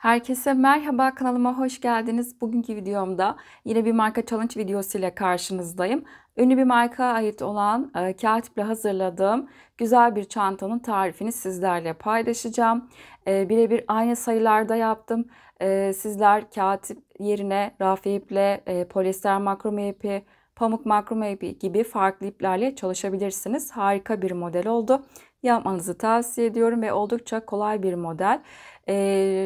Herkese merhaba, kanalıma hoş geldiniz. Bugünkü videomda yine bir marka challenge videosu ile karşınızdayım. Ünlü bir markaya ait olan kağıt iple hazırladığım güzel bir çantanın tarifini sizlerle paylaşacağım. Birebir aynı sayılarda yaptım. Sizler kağıt ip yerine rafiye iple, polyester makrome ipi, pamuk makrome ipi gibi farklı iplerle çalışabilirsiniz. Harika bir model oldu. Yapmanızı tavsiye ediyorum ve oldukça kolay bir model.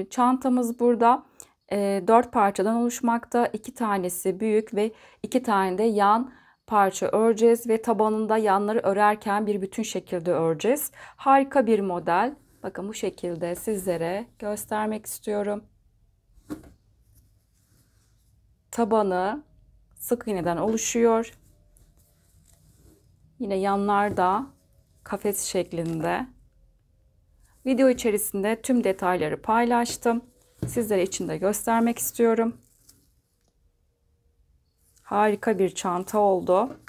Çantamız burada 4 parçadan oluşmakta. 2 tanesi büyük ve 2 tane de yan parça öreceğiz ve tabanında yanları örerken bir bütün şekilde öreceğiz. Harika bir model. Bakın bu şekilde sizlere göstermek istiyorum. Tabanı sık iğneden oluşuyor. Yine yanlarda kafes şeklinde. Video içerisinde tüm detayları paylaştım. Sizlere içinde göstermek istiyorum. Harika bir çanta oldu.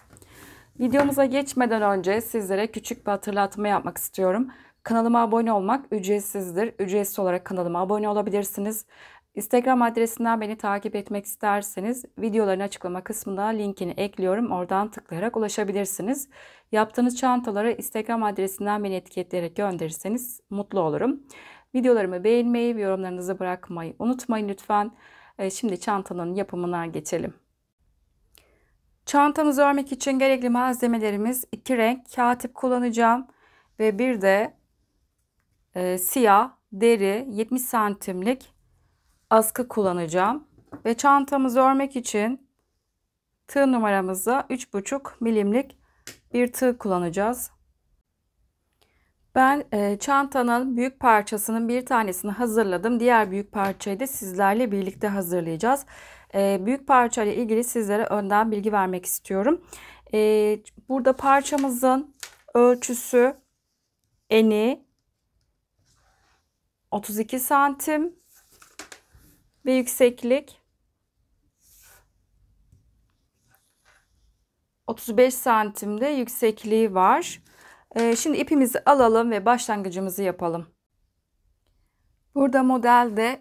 Videomuza geçmeden önce sizlere küçük bir hatırlatma yapmak istiyorum. Kanalıma abone olmak ücretsizdir. Ücretsiz olarak kanalıma abone olabilirsiniz. Instagram adresinden beni takip etmek isterseniz videoların açıklama kısmında linkini ekliyorum. Oradan tıklayarak ulaşabilirsiniz. Yaptığınız çantaları Instagram adresinden beni etiketleyerek gönderirseniz mutlu olurum. Videolarımı beğenmeyi ve yorumlarınızı bırakmayı unutmayın lütfen. Şimdi çantanın yapımına geçelim. Çantamızı örmek için gerekli malzemelerimiz 2 renk kağıt ip kullanacağım ve bir de siyah deri 70 santimlik askı kullanacağım. Ve çantamızı örmek için tığ numaramızı 3,5 milimlik bir tığ kullanacağız. Ben çantanın büyük parçasının bir tanesini hazırladım. Diğer büyük parçayı da sizlerle birlikte hazırlayacağız. Büyük parça ile ilgili sizlere önden bilgi vermek istiyorum. Burada parçamızın ölçüsü, eni 32 santim ve yükseklik 35 santimde yüksekliği var. Şimdi ipimizi alalım ve başlangıcımızı yapalım. Burada modelde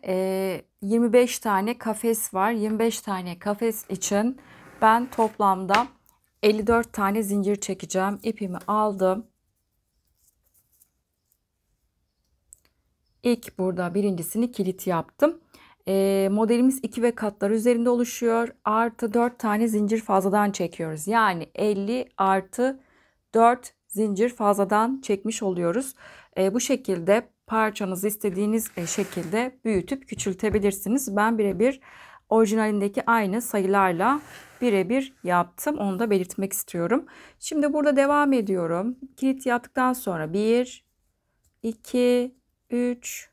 25 tane kafes var. 25 tane kafes için ben toplamda 54 tane zincir çekeceğim. İpimi aldım. İlk burada birincisini kilit yaptım. Modelimiz 2 ve katlar üzerinde oluşuyor. Artı 4 tane zincir fazladan çekiyoruz. Yani 50 artı 4 zincir fazladan çekmiş oluyoruz. Bu şekilde parçanızı istediğiniz şekilde büyütüp küçültebilirsiniz. Ben birebir orijinalindeki aynı sayılarla birebir yaptım. Onu da belirtmek istiyorum. Şimdi burada devam ediyorum. Kilit yaptıktan sonra 1, 2, 3,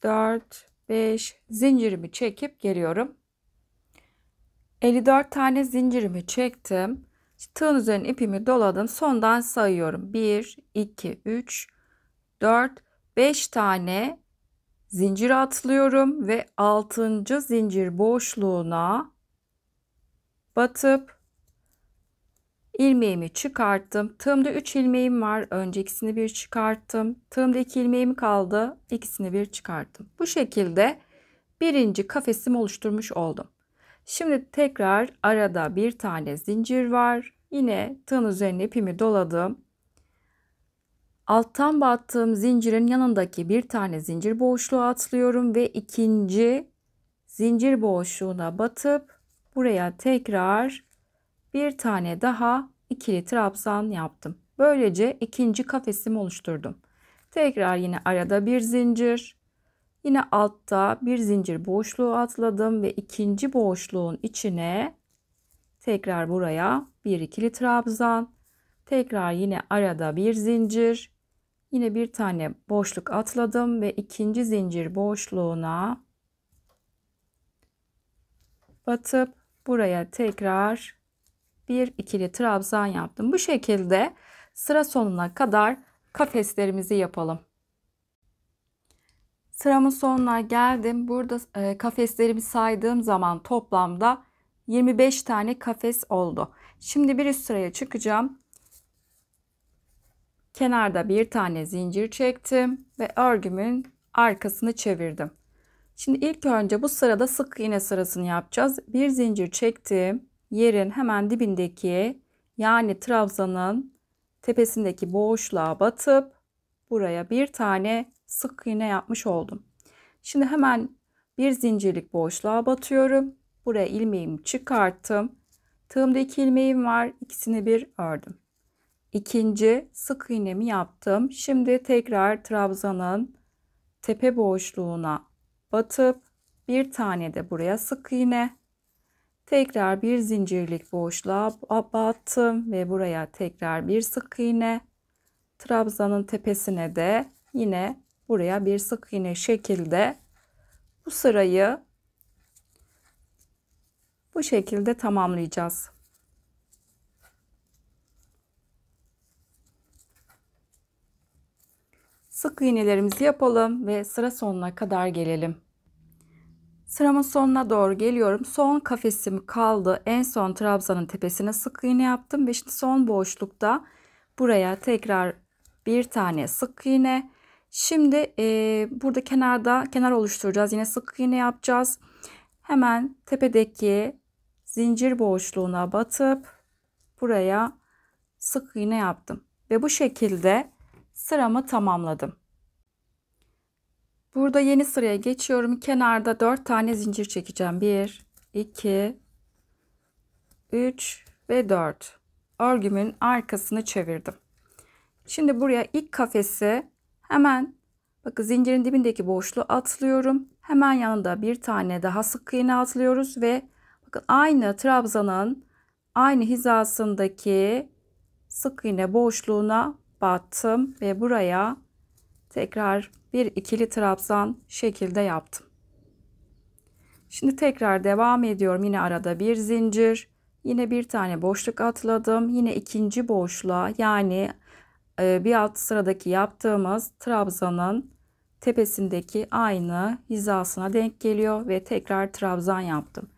4, 5 zincirimi çekip geliyorum. 54 tane zincirimi çektim. Tığın üzerine ipimi doladım. Sondan sayıyorum. 1, 2, 3, 4, 5 tane zincir atlıyorum ve 6. zincir boşluğuna batıp ilmeğimi çıkarttım. Tığımda 3 ilmeğim var. Önce ikisini bir çıkarttım. Tığımda 2 ilmeğim kaldı. İkisini bir çıkarttım. Bu şekilde birinci kafesimi oluşturmuş oldum. Şimdi tekrar arada bir tane zincir var. Yine tığın üzerine ipimi doladım. Alttan battığım zincirin yanındaki bir tane zincir boşluğu atlıyorum ve ikinci zincir boşluğuna batıp buraya tekrar bir tane daha ikili trabzan yaptım. Böylece ikinci kafesimi oluşturdum. Tekrar yine arada bir zincir. Yine altta bir zincir boşluğu atladım ve ikinci boşluğun içine tekrar buraya bir ikili trabzan. Tekrar yine arada bir zincir. Yine bir tane boşluk atladım ve ikinci zincir boşluğuna batıp buraya tekrar bir ikili trabzan yaptım. Bu şekilde sıra sonuna kadar kafeslerimizi yapalım. Sıramın sonuna geldim. Burada kafeslerimi saydığım zaman toplamda 25 tane kafes oldu. Şimdi bir üst sıraya çıkacağım. Kenarda bir tane zincir çektim ve örgümün arkasını çevirdim. Şimdi ilk önce bu sırada sık iğne sırasını yapacağız. Bir zincir çektim. Yerin hemen dibindeki, yani trabzanın tepesindeki boşluğa batıp buraya bir tane sık iğne yapmış oldum. Şimdi hemen bir zincirlik boşluğa batıyorum. Buraya ilmeğimi çıkarttım. Tığımda 2 ilmeğim var. İkisini bir ördüm. İkinci sık iğnemi yaptım. Şimdi tekrar trabzanın tepe boşluğuna batıp bir tane de buraya sık iğne. Tekrar bir zincirlik boşluğa battım ve buraya tekrar bir sık iğne. Trabzanın tepesine de yine buraya bir sık iğne şekilde bu sırayı bu şekilde tamamlayacağız. Sık iğnelerimizi yapalım ve sıra sonuna kadar gelelim. Sıramın sonuna doğru geliyorum. Son kafesim kaldı. En son trabzanın tepesine sık iğne yaptım ve şimdi son boşlukta buraya tekrar bir tane sık iğne. Şimdi burada kenar oluşturacağız. Yine sık iğne yapacağız. Hemen tepedeki zincir boşluğuna batıp buraya sık iğne yaptım ve bu şekilde sıramı tamamladım. Burada yeni sıraya geçiyorum. Kenarda 4 tane zincir çekeceğim. 1, 2, 3 ve 4. Örgümün arkasını çevirdim. Şimdi buraya ilk kafesi hemen bakın zincirin dibindeki boşluğu atlıyorum. Hemen yanında bir tane daha sık iğne atlıyoruz ve bakın aynı trabzanın aynı hizasındaki sık iğne boşluğuna battım ve buraya tekrar bir ikili trabzan şekilde yaptım. Şimdi tekrar devam ediyorum. Yine arada bir zincir, yine bir tane boşluk atladım. Yine ikinci boşluğa, yani bir alt sıradaki yaptığımız trabzanın tepesindeki aynı hizasına denk geliyor ve tekrar trabzan yaptım.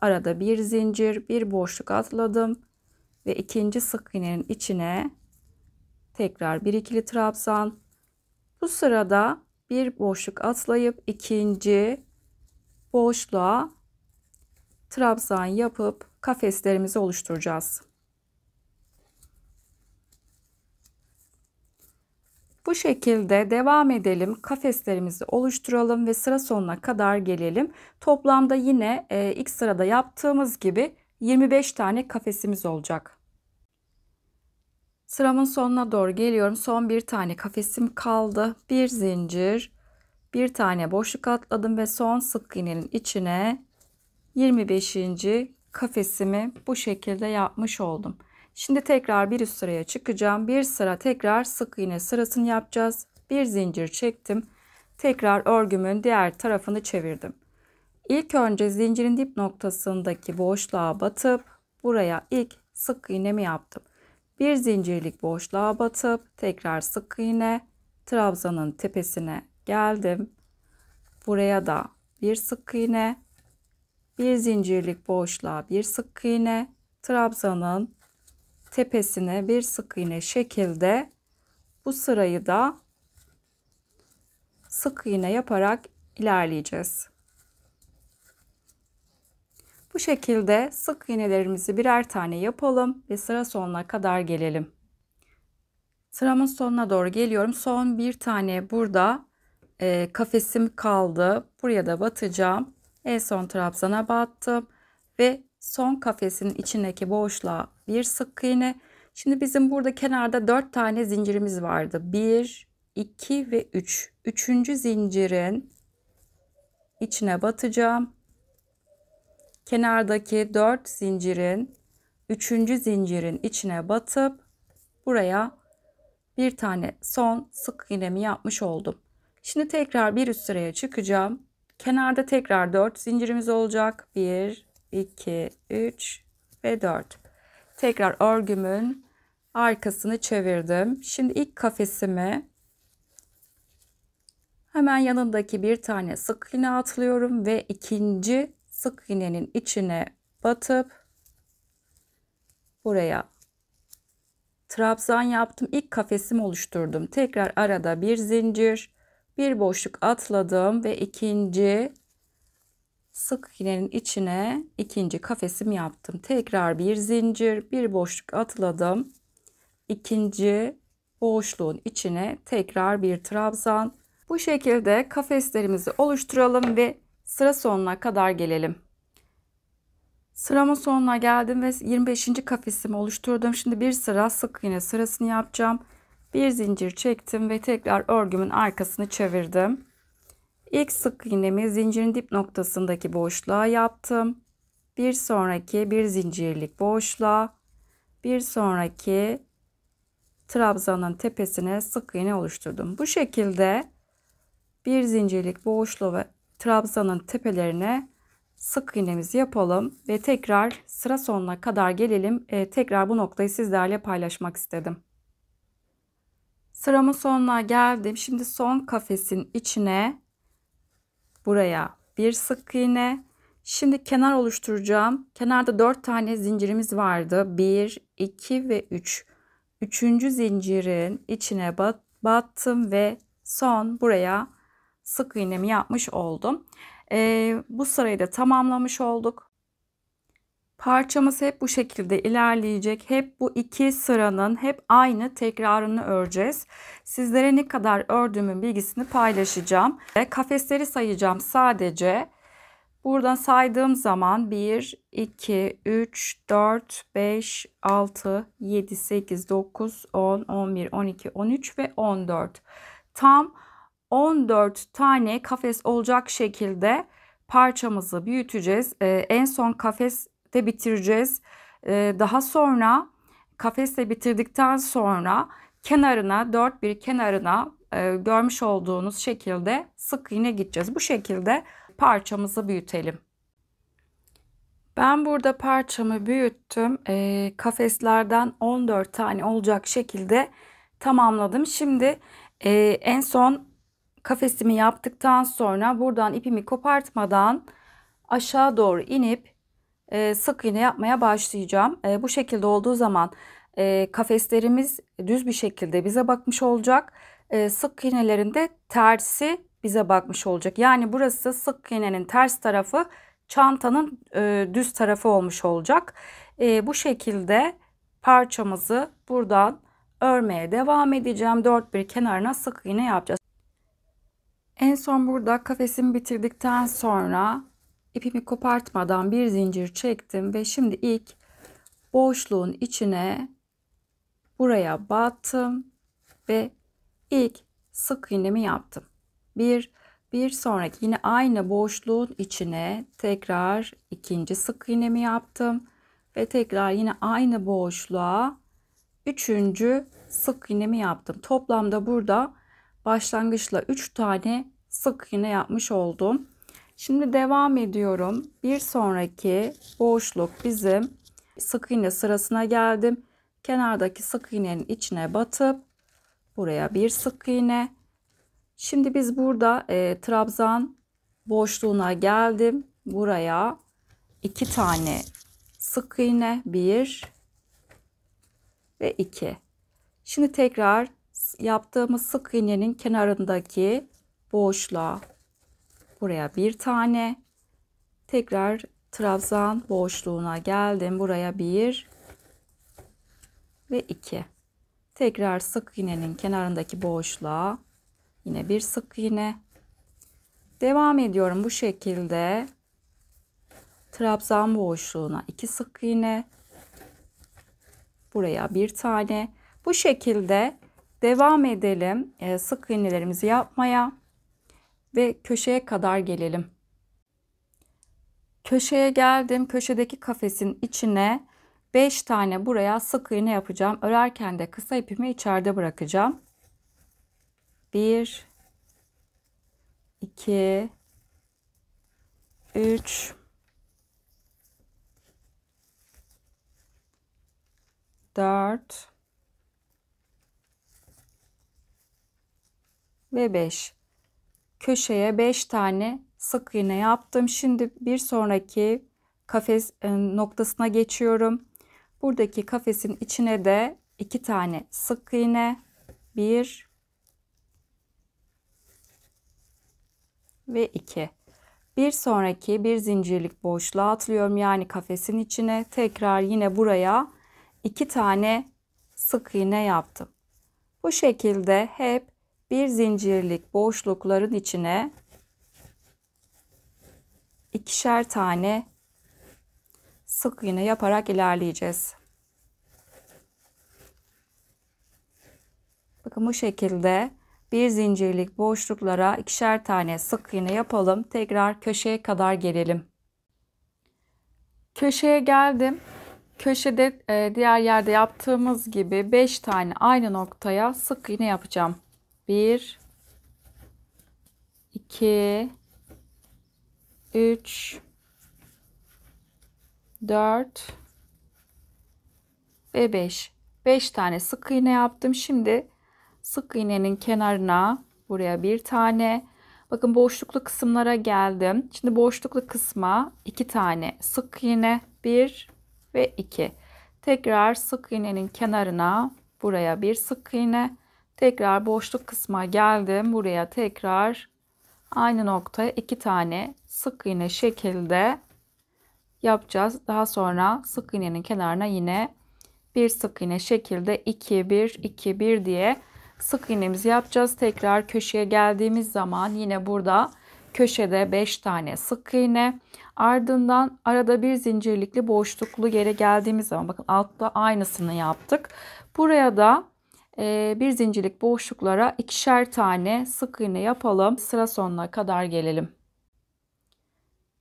Arada bir zincir, bir boşluk atladım ve ikinci sık iğnenin içine tekrar bir ikili trabzan. Bu sırada bir boşluk atlayıp ikinci boşluğa trabzan yapıp kafeslerimizi oluşturacağız. Bu şekilde devam edelim. Kafeslerimizi oluşturalım ve sıra sonuna kadar gelelim. Toplamda yine ilk sırada yaptığımız gibi 25 tane kafesimiz olacak. Sıramın sonuna doğru geliyorum. Son bir tane kafesim kaldı. Bir zincir, bir tane boşluk atladım ve son sık iğnenin içine 25. kafesimi bu şekilde yapmış oldum. Şimdi tekrar bir üst sıraya çıkacağım. Bir sıra tekrar sık iğne sırasını yapacağız. Bir zincir çektim. Tekrar örgümün diğer tarafını çevirdim. İlk önce zincirin dip noktasındaki boşluğa batıp buraya ilk sık iğnemi yaptım. Bir zincirlik boşluğa batıp tekrar sık iğne, trabzanın tepesine geldim. Buraya da bir sık iğne, bir zincirlik boşluğa bir sık iğne, trabzanın tepesine bir sık iğne şekilde bu sırayı da sık iğne yaparak ilerleyeceğiz. Bu şekilde sık iğnelerimizi birer tane yapalım ve sıra sonuna kadar gelelim. Sıramın sonuna doğru geliyorum. Son bir tane burada kafesim kaldı. Buraya da batacağım. En son trabzana battım ve son kafesin içindeki boşluğa bir sık iğne. Şimdi bizim burada kenarda 4 tane zincirimiz vardı. 1, 2 ve 3. Üçüncü zincirin içine batacağım. Kenardaki 4 zincirin 3. zincirin içine batıp buraya bir tane son sık iğnemi yapmış oldum. Şimdi tekrar bir üst sıraya çıkacağım. Kenarda tekrar 4 zincirimiz olacak. 1, 2, 3 ve 4. Tekrar örgümün arkasını çevirdim. Şimdi ilk kafesimi hemen yanındaki bir tane sık iğne atlıyorum ve ikinci sık iğnenin içine batıp buraya trabzan yaptım. İlk kafesimi oluşturdum. Tekrar arada bir zincir, bir boşluk atladım ve ikinci sık iğnenin içine ikinci kafesimi yaptım. Tekrar bir zincir, bir boşluk atladım. İkinci boşluğun içine tekrar bir trabzan. Bu şekilde kafeslerimizi oluşturalım ve sıra sonuna kadar gelelim. Sıramın sonuna geldim ve 25. kafesimi oluşturdum. Şimdi bir sıra sık iğne sırasını yapacağım. Bir zincir çektim ve tekrar örgümün arkasını çevirdim. İlk sık iğnemi zincirin dip noktasındaki boşluğa yaptım. Bir sonraki bir zincirlik boşluğa, bir sonraki trabzanın tepesine sık iğne oluşturdum. Bu şekilde bir zincirlik boşluğu ve trabzanın tepelerine sık iğnemizi yapalım ve tekrar sıra sonuna kadar gelelim. Tekrar bu noktayı sizlerle paylaşmak istedim. Sıramın sonuna geldim. Şimdi son kafesin içine buraya bir sık iğne. Şimdi kenar oluşturacağım. Kenarda 4 tane zincirimiz vardı. 1, 2 ve 3. Üçüncü zincirin içine battım ve son buraya sık iğnemi yapmış oldum. Bu sırayı da tamamlamış olduk. Parçamız hep bu şekilde ilerleyecek. Hep bu iki sıranın hep aynı tekrarını öreceğiz. Sizlere ne kadar ördüğümün bilgisini paylaşacağım. Kafesleri sayacağım sadece. Buradan saydığım zaman 1, 2, 3, 4, 5, 6, 7, 8, 9, 10, 11, 12, 13 ve 14. Tam 14 tane kafes olacak şekilde parçamızı büyüteceğiz. En son kafeste bitireceğiz. Daha sonra kafeste bitirdikten sonra kenarına dört bir kenarına görmüş olduğunuz şekilde sık iğne gideceğiz. Bu şekilde parçamızı büyütelim. Ben burada parçamı büyüttüm. Kafeslerden 14 tane olacak şekilde tamamladım. Şimdi en son kafesimi yaptıktan sonra buradan ipimi kopartmadan aşağı doğru inip sık iğne yapmaya başlayacağım. Bu şekilde olduğu zaman kafeslerimiz düz bir şekilde bize bakmış olacak. Sık iğnelerin de tersi bize bakmış olacak. Yani burası sık iğnenin ters tarafı, çantanın düz tarafı olmuş olacak. Bu şekilde parçamızı buradan örmeye devam edeceğim. Dört bir kenarına sık iğne yapacağız. En son burada kafesimi bitirdikten sonra ipimi kopartmadan bir zincir çektim ve şimdi ilk boşluğun içine buraya battım ve ilk sık iğnemi yaptım. Bir sonraki yine aynı boşluğun içine tekrar ikinci sık iğnemi yaptım ve tekrar yine aynı boşluğa üçüncü sık iğnemi yaptım. Toplamda burada başlangıçla 3 tane sık iğne yapmış oldum. Şimdi devam ediyorum. Bir sonraki boşluk bizim sık iğne sırasına geldim. Kenardaki sık iğnenin içine batıp buraya bir sık iğne. Şimdi biz burada trabzan boşluğuna geldim. Buraya 2 tane sık iğne, 1 ve 2. Şimdi tekrar yaptığımız sık iğnenin kenarındaki boşluğa buraya bir tane, tekrar trabzan boşluğuna geldim. Buraya 1 ve 2. Tekrar sık iğnenin kenarındaki boşluğa yine bir sık iğne. Devam ediyorum bu şekilde. Trabzan boşluğuna 2 sık iğne. Buraya bir tane. Bu şekilde devam edelim sık iğnelerimizi yapmaya ve köşeye kadar gelelim. Köşeye geldim. Köşedeki kafesin içine 5 tane buraya sık iğne yapacağım. Örerken de kısa ipimi içeride bırakacağım. 1 2 3 4 ve 5. Köşeye 5 tane sık iğne yaptım. Şimdi bir sonraki kafes noktasına geçiyorum. Buradaki kafesin içine de 2 tane sık iğne, 1 ve 2. Bir sonraki bir zincirlik boşluğa atlıyorum. Yani kafesin içine. Tekrar yine buraya 2 tane sık iğne yaptım. Bu şekilde hep bir zincirlik boşlukların içine ikişer tane sık iğne yaparak ilerleyeceğiz. Bakın bu şekilde bir zincirlik boşluklara ikişer tane sık iğne yapalım. Tekrar köşeye kadar gelelim. Köşeye geldim. Köşede diğer yerde yaptığımız gibi 5 tane aynı noktaya sık iğne yapacağım. 1 2 3 4 ve 5. 5 tane sık iğne yaptım. Şimdi sık iğnenin kenarına buraya bir tane. Bakın boşluklu kısımlara geldim. Şimdi boşluklu kısma 2 tane sık iğne, 1 ve 2. Tekrar sık iğnenin kenarına buraya bir sık iğne. Tekrar boşluk kısma geldim. Buraya tekrar aynı noktaya 2 tane sık iğne şekilde yapacağız. Daha sonra sık iğnenin kenarına yine bir sık iğne şekilde 2 1 2 1 diye sık iğnemizi yapacağız. Tekrar köşeye geldiğimiz zaman yine burada köşede 5 tane sık iğne, ardından arada bir zincirlikli boşluklu yere geldiğimiz zaman bakın altta aynısını yaptık. Buraya da bir zincirlik boşluklara ikişer tane sık iğne yapalım. Sıra sonuna kadar gelelim.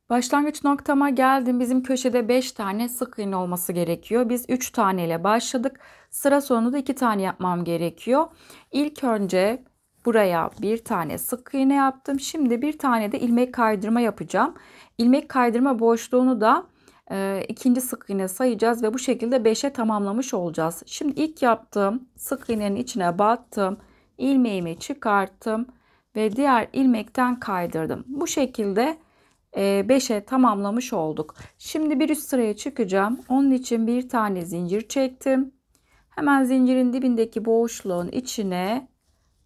Başlangıç noktama geldim. Bizim köşede 5 tane sık iğne olması gerekiyor. Biz 3 tane ile başladık. Sıra sonunda 2 tane yapmam gerekiyor. İlk önce buraya bir tane sık iğne yaptım. Şimdi bir tane de ilmek kaydırma yapacağım. İlmek kaydırma boşluğunu da ikinci sık iğne sayacağız ve bu şekilde 5'e tamamlamış olacağız. Şimdi ilk yaptığım sık iğnenin içine battım. İlmeğimi çıkarttım ve diğer ilmekten kaydırdım. Bu şekilde 5'e tamamlamış olduk. Şimdi bir üst sıraya çıkacağım. Onun için bir tane zincir çektim. Hemen zincirin dibindeki boşluğun içine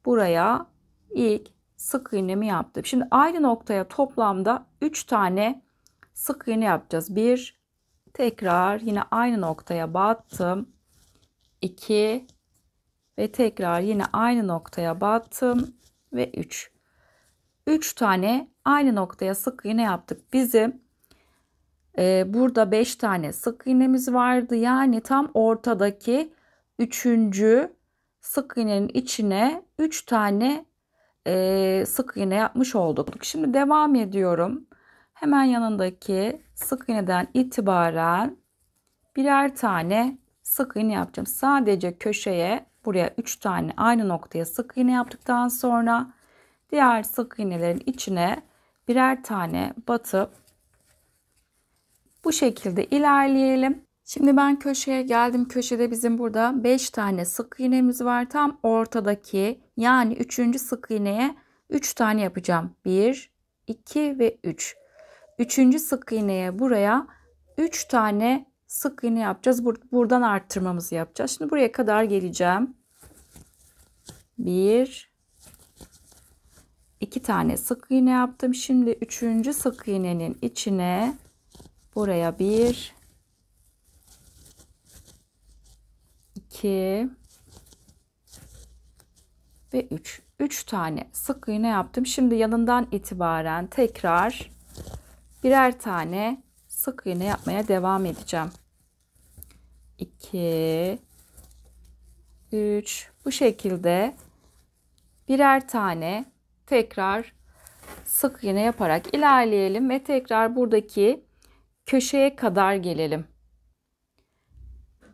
buraya ilk sık iğnemi yaptım. Şimdi aynı noktaya toplamda 3 tane sık iğne yapacağız. Bir, tekrar yine aynı noktaya battım. 2 ve tekrar yine aynı noktaya battım ve 3. 3 tane aynı noktaya sık iğne yaptık. Bizim burada 5 tane sık iğnemiz vardı. Yani tam ortadaki 3. sık iğnenin içine 3 tane sık iğne yapmış olduk. Şimdi devam ediyorum. Hemen yanındaki sık iğneden itibaren birer tane sık iğne yapacağım. Sadece köşeye buraya 3 tane aynı noktaya sık iğne yaptıktan sonra diğer sık iğnelerin içine birer tane batıp bu şekilde ilerleyelim. Şimdi ben köşeye geldim. Köşede bizim burada 5 tane sık iğnemiz var. Tam ortadaki yani 3. sık iğneye 3 tane yapacağım. 1, 2 ve 3. 3. sık iğneye buraya 3 tane sık iğne yapacağız. Buradan arttırmamızı yapacağız. Şimdi buraya kadar geleceğim. 1, 2 tane sık iğne yaptım. Şimdi 3. sık iğnenin içine buraya 1, 2 ve 3. 3 tane sık iğne yaptım. Şimdi yanından itibaren tekrar birer tane sık iğne yapmaya devam edeceğim. 2 3 bu şekilde birer tane tekrar sık iğne yaparak ilerleyelim ve tekrar buradaki köşeye kadar gelelim.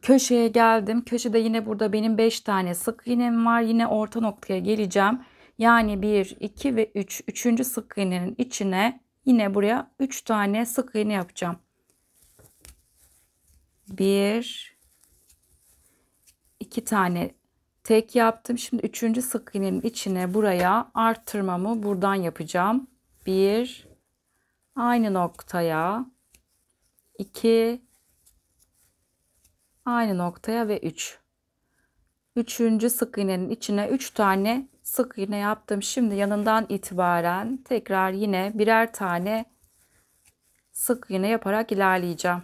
Köşeye geldim. Köşede yine burada benim 5 tane sık iğnem var. Yine orta noktaya geleceğim. Yani 1, 2 ve 3. 3. sık iğnenin içine yine buraya 3 tane sık iğne yapacağım. 1, 2 tane tek yaptım. Şimdi 3. sık iğnenin içine buraya arttırmamı buradan yapacağım. 1, aynı noktaya 2, aynı noktaya ve 3. 3. sık iğnenin içine 3 tane sık iğne yaptım. Şimdi yanından itibaren tekrar yine birer tane sık iğne yaparak ilerleyeceğim.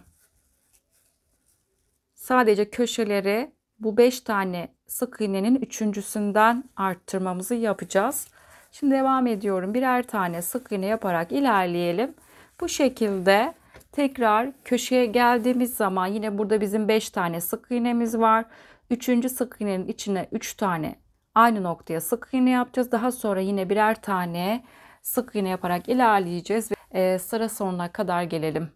Sadece köşeleri bu 5 tane sık iğnenin üçüncüsünden arttırmamızı yapacağız. Şimdi devam ediyorum. Birer tane sık iğne yaparak ilerleyelim. Bu şekilde tekrar köşeye geldiğimiz zaman yine burada bizim 5 tane sık iğnemiz var. Üçüncü sık iğnenin içine 3 tane aynı noktaya sık iğne yapacağız. Daha sonra yine birer tane sık iğne yaparak ilerleyeceğiz ve sıra sonuna kadar gelelim.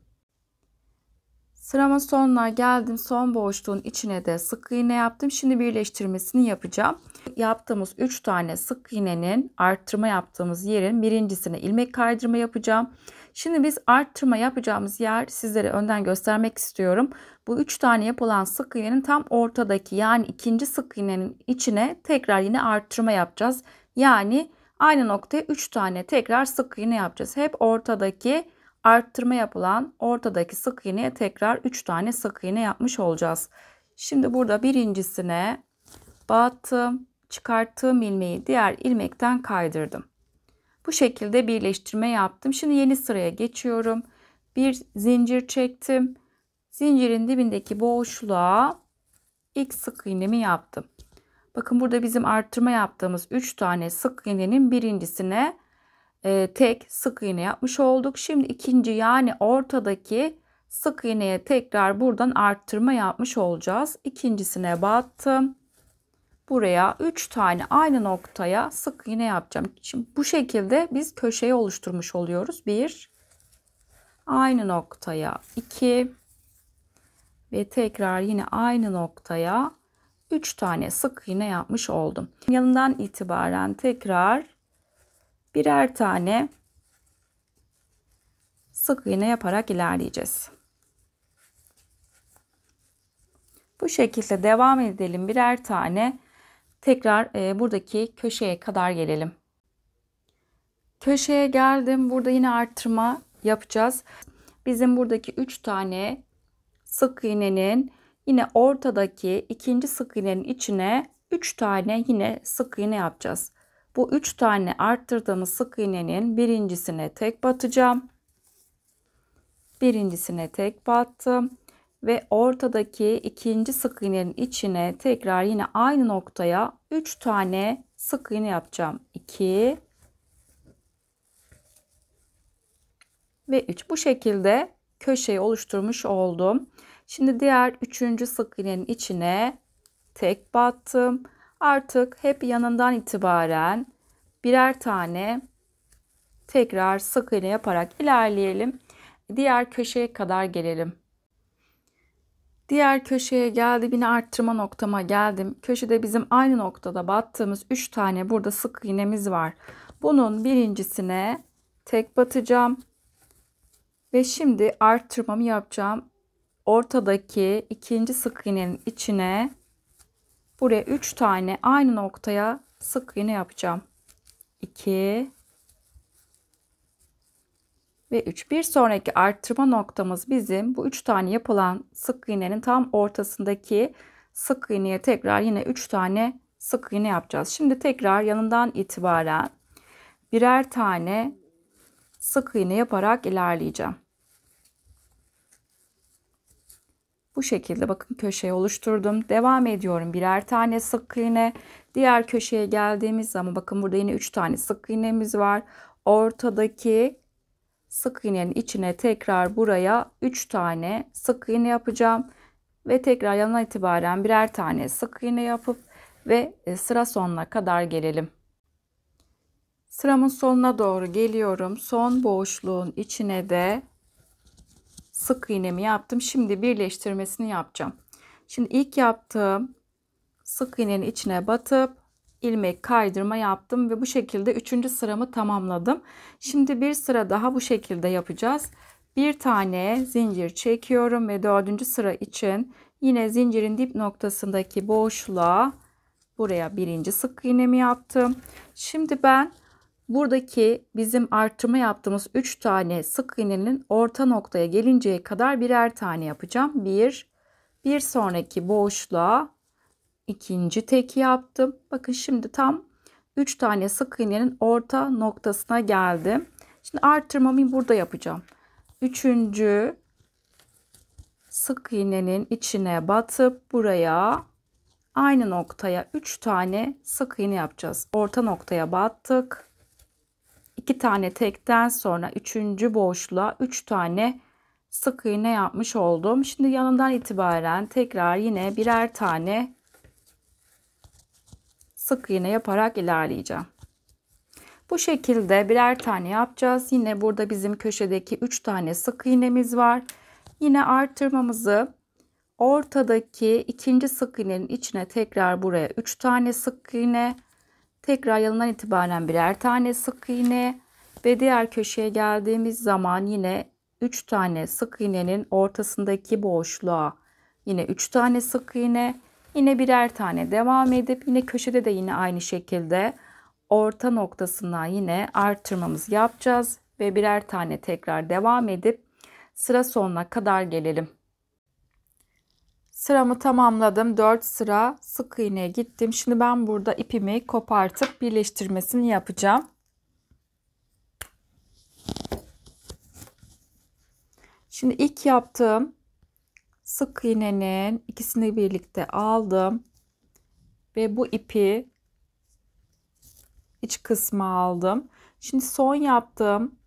Sıramın sonuna geldim. Son boşluğun içine de sık iğne yaptım. Şimdi birleştirmesini yapacağım. Yaptığımız 3 tane sık iğnenin arttırma yaptığımız yerin birincisine ilmek kaydırma yapacağım. Şimdi biz arttırma yapacağımız yer sizlere önden göstermek istiyorum. Bu 3 tane yapılan sık iğnenin tam ortadaki yani ikinci sık iğnenin içine tekrar yine arttırma yapacağız. Yani aynı noktaya 3 tane tekrar sık iğne yapacağız. Hep ortadaki arttırma yapılan ortadaki sık iğneye tekrar 3 tane sık iğne yapmış olacağız. Şimdi burada birincisine battım, çıkarttığım ilmeği diğer ilmekten kaydırdım. Bu şekilde birleştirme yaptım. Şimdi yeni sıraya geçiyorum. Bir zincir çektim. Zincirin dibindeki boşluğa ilk sık iğnemi yaptım. Bakın burada bizim arttırma yaptığımız 3 tane sık iğnenin birincisine tek sık iğne yapmış olduk. Şimdi ikinci yani ortadaki sık iğneye tekrar buradan arttırma yapmış olacağız. İkincisine battım. Buraya 3 tane aynı noktaya sık iğne yapacağım. Şimdi bu şekilde biz köşeyi oluşturmuş oluyoruz. 1 aynı noktaya 2 ve tekrar yine aynı noktaya 3 tane sık iğne yapmış oldum. Yanından itibaren tekrar birer tane sık iğne yaparak ilerleyeceğiz. Bu şekilde devam edelim. Birer tane tekrar buradaki köşeye kadar gelelim. Köşeye geldim. Burada yine arttırma yapacağız. Bizim buradaki 3 tane sık iğnenin yine ortadaki ikinci sık iğnenin içine 3 tane yine sık iğne yapacağız. Bu 3 tane arttırdığımız sık iğnenin birincisine tek batacağım. Birincisine tek battım ve ortadaki ikinci sık iğnenin içine tekrar yine aynı noktaya 3 tane sık iğne yapacağım. 2 ve 3. Bu şekilde köşeyi oluşturmuş oldum. Şimdi diğer üçüncü sık iğnenin içine tek battım. Artık hep yanından itibaren birer tane tekrar sık iğne yaparak ilerleyelim. Diğer köşeye kadar gelelim. Diğer köşeye geldim. Yine arttırma noktama geldim. Köşede bizim aynı noktada battığımız 3 tane burada sık iğnemiz var. Bunun birincisine tek batacağım. Ve şimdi arttırmamı yapacağım. Ortadaki ikinci sık iğnenin içine buraya 3 tane aynı noktaya sık iğne yapacağım. 2 ve 3. Bir sonraki arttırma noktamız bizim bu 3 tane yapılan sık iğnenin tam ortasındaki sık iğneye tekrar yine 3 tane sık iğne yapacağız. Şimdi tekrar yanından itibaren birer tane sık iğne yaparak ilerleyeceğim. Bu şekilde bakın köşeyi oluşturdum. Devam ediyorum. Birer tane sık iğne. Diğer köşeye geldiğimiz zaman bakın burada yine 3 tane sık iğnemiz var. Ortadaki sık iğnenin içine tekrar buraya 3 tane sık iğne yapacağım. Ve tekrar yanına itibaren birer tane sık iğne yapıp ve sıra sonuna kadar gelelim. Sıramın sonuna doğru geliyorum. Son boşluğun içine de sık iğnemi yaptım. Şimdi birleştirmesini yapacağım. Şimdi ilk yaptığım sık iğnenin içine batıp ilmek kaydırma yaptım ve bu şekilde 3. sıramı tamamladım. Şimdi bir sıra daha bu şekilde yapacağız. Bir tane zincir çekiyorum ve 4. sıra için yine zincirin dip noktasındaki boşluğa buraya birinci sık iğnemi yaptım. Şimdi ben buradaki bizim arttırma yaptığımız 3 tane sık iğnenin orta noktaya gelinceye kadar birer tane yapacağım. Bir sonraki boşluğa ikinci tek yaptım. Bakın şimdi tam 3 tane sık iğnenin orta noktasına geldim. Şimdi arttırmamı burada yapacağım. üçüncü sık iğnenin içine batıp buraya aynı noktaya 3 tane sık iğne yapacağız. Orta noktaya battık. 2 tane tekten sonra üçüncü boşluğa 3 tane sık iğne yapmış oldum. Şimdi yanından itibaren tekrar yine birer tane sık iğne yaparak ilerleyeceğim. Bu şekilde birer tane yapacağız. Yine burada bizim köşedeki 3 tane sık iğnemiz var. Yine artırmamızı ortadaki ikinci sık iğnenin içine tekrar buraya 3 tane sık iğne, tekrar yanından itibaren birer tane sık iğne ve diğer köşeye geldiğimiz zaman yine 3 tane sık iğnenin ortasındaki boşluğa yine 3 tane sık iğne, yine birer tane devam edip yine köşede de yine aynı şekilde orta noktasından yine artırmamızı yapacağız ve birer tane tekrar devam edip sıra sonuna kadar gelelim. Sıramı tamamladım. 4 sıra sık iğneye gittim. Şimdi ben burada ipimi kopartıp birleştirmesini yapacağım. Şimdi ilk yaptığım sık iğnenin ikisini birlikte aldım ve bu ipi iç kısmı aldım. Şimdi son yaptığım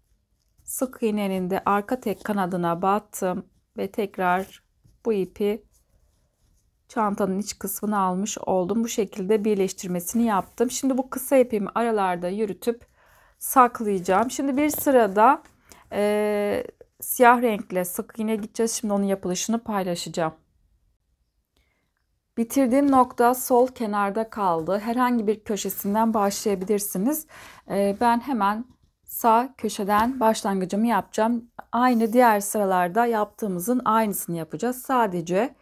sık iğnenin de arka tek kanadına battım ve tekrar bu ipi çantanın iç kısmını almış oldum. Bu şekilde birleştirmesini yaptım. Şimdi bu kısa ipimi aralarda yürütüp saklayacağım. Şimdi bir sırada siyah renkle sık iğne gideceğiz. Şimdi onun yapılışını paylaşacağım. Bitirdiğim nokta sol kenarda kaldı. Herhangi bir köşesinden başlayabilirsiniz. Ben hemen sağ köşeden başlangıcımı yapacağım. Aynı diğer sıralarda yaptığımızın aynısını yapacağız. Sadece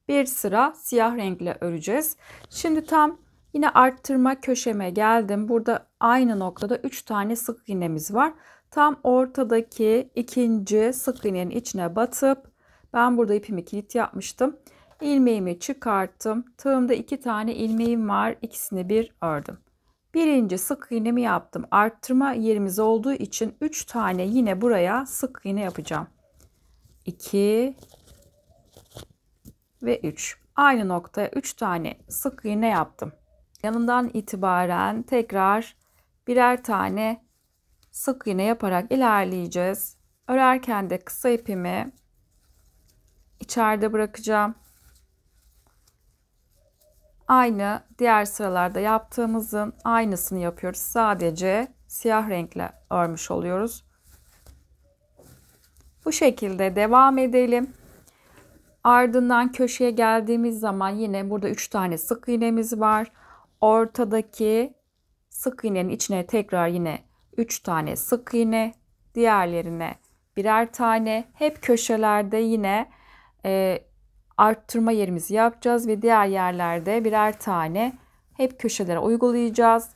bir sıra siyah renkle öreceğiz. Şimdi tam yine arttırma köşeme geldim. Burada aynı noktada 3 tane sık iğnemiz var. Tam ortadaki ikinci sık iğnenin içine batıp ben burada ipimi kilit yapmıştım. İlmeğimi çıkarttım. Tığımda 2 tane ilmeğim var. İkisini bir ördüm. Birinci sık iğnemi yaptım. Arttırma yerimiz olduğu için 3 tane yine buraya sık iğne yapacağım. 2 ve 3. Aynı noktaya 3 tane sık iğne yaptım. Yanından itibaren tekrar birer tane sık iğne yaparak ilerleyeceğiz. Örerken de kısa ipimi içeride bırakacağım. Aynı diğer sıralarda yaptığımızın aynısını yapıyoruz. Sadece siyah renkle örmüş oluyoruz. Bu şekilde devam edelim. Ardından köşeye geldiğimiz zaman yine burada 3 tane sık iğnemiz var. Ortadaki sık iğnenin içine tekrar yine 3 tane sık iğne, diğerlerine birer tane. Hep köşelerde yine arttırma yerimizi yapacağız ve diğer yerlerde birer tane hep köşelere uygulayacağız.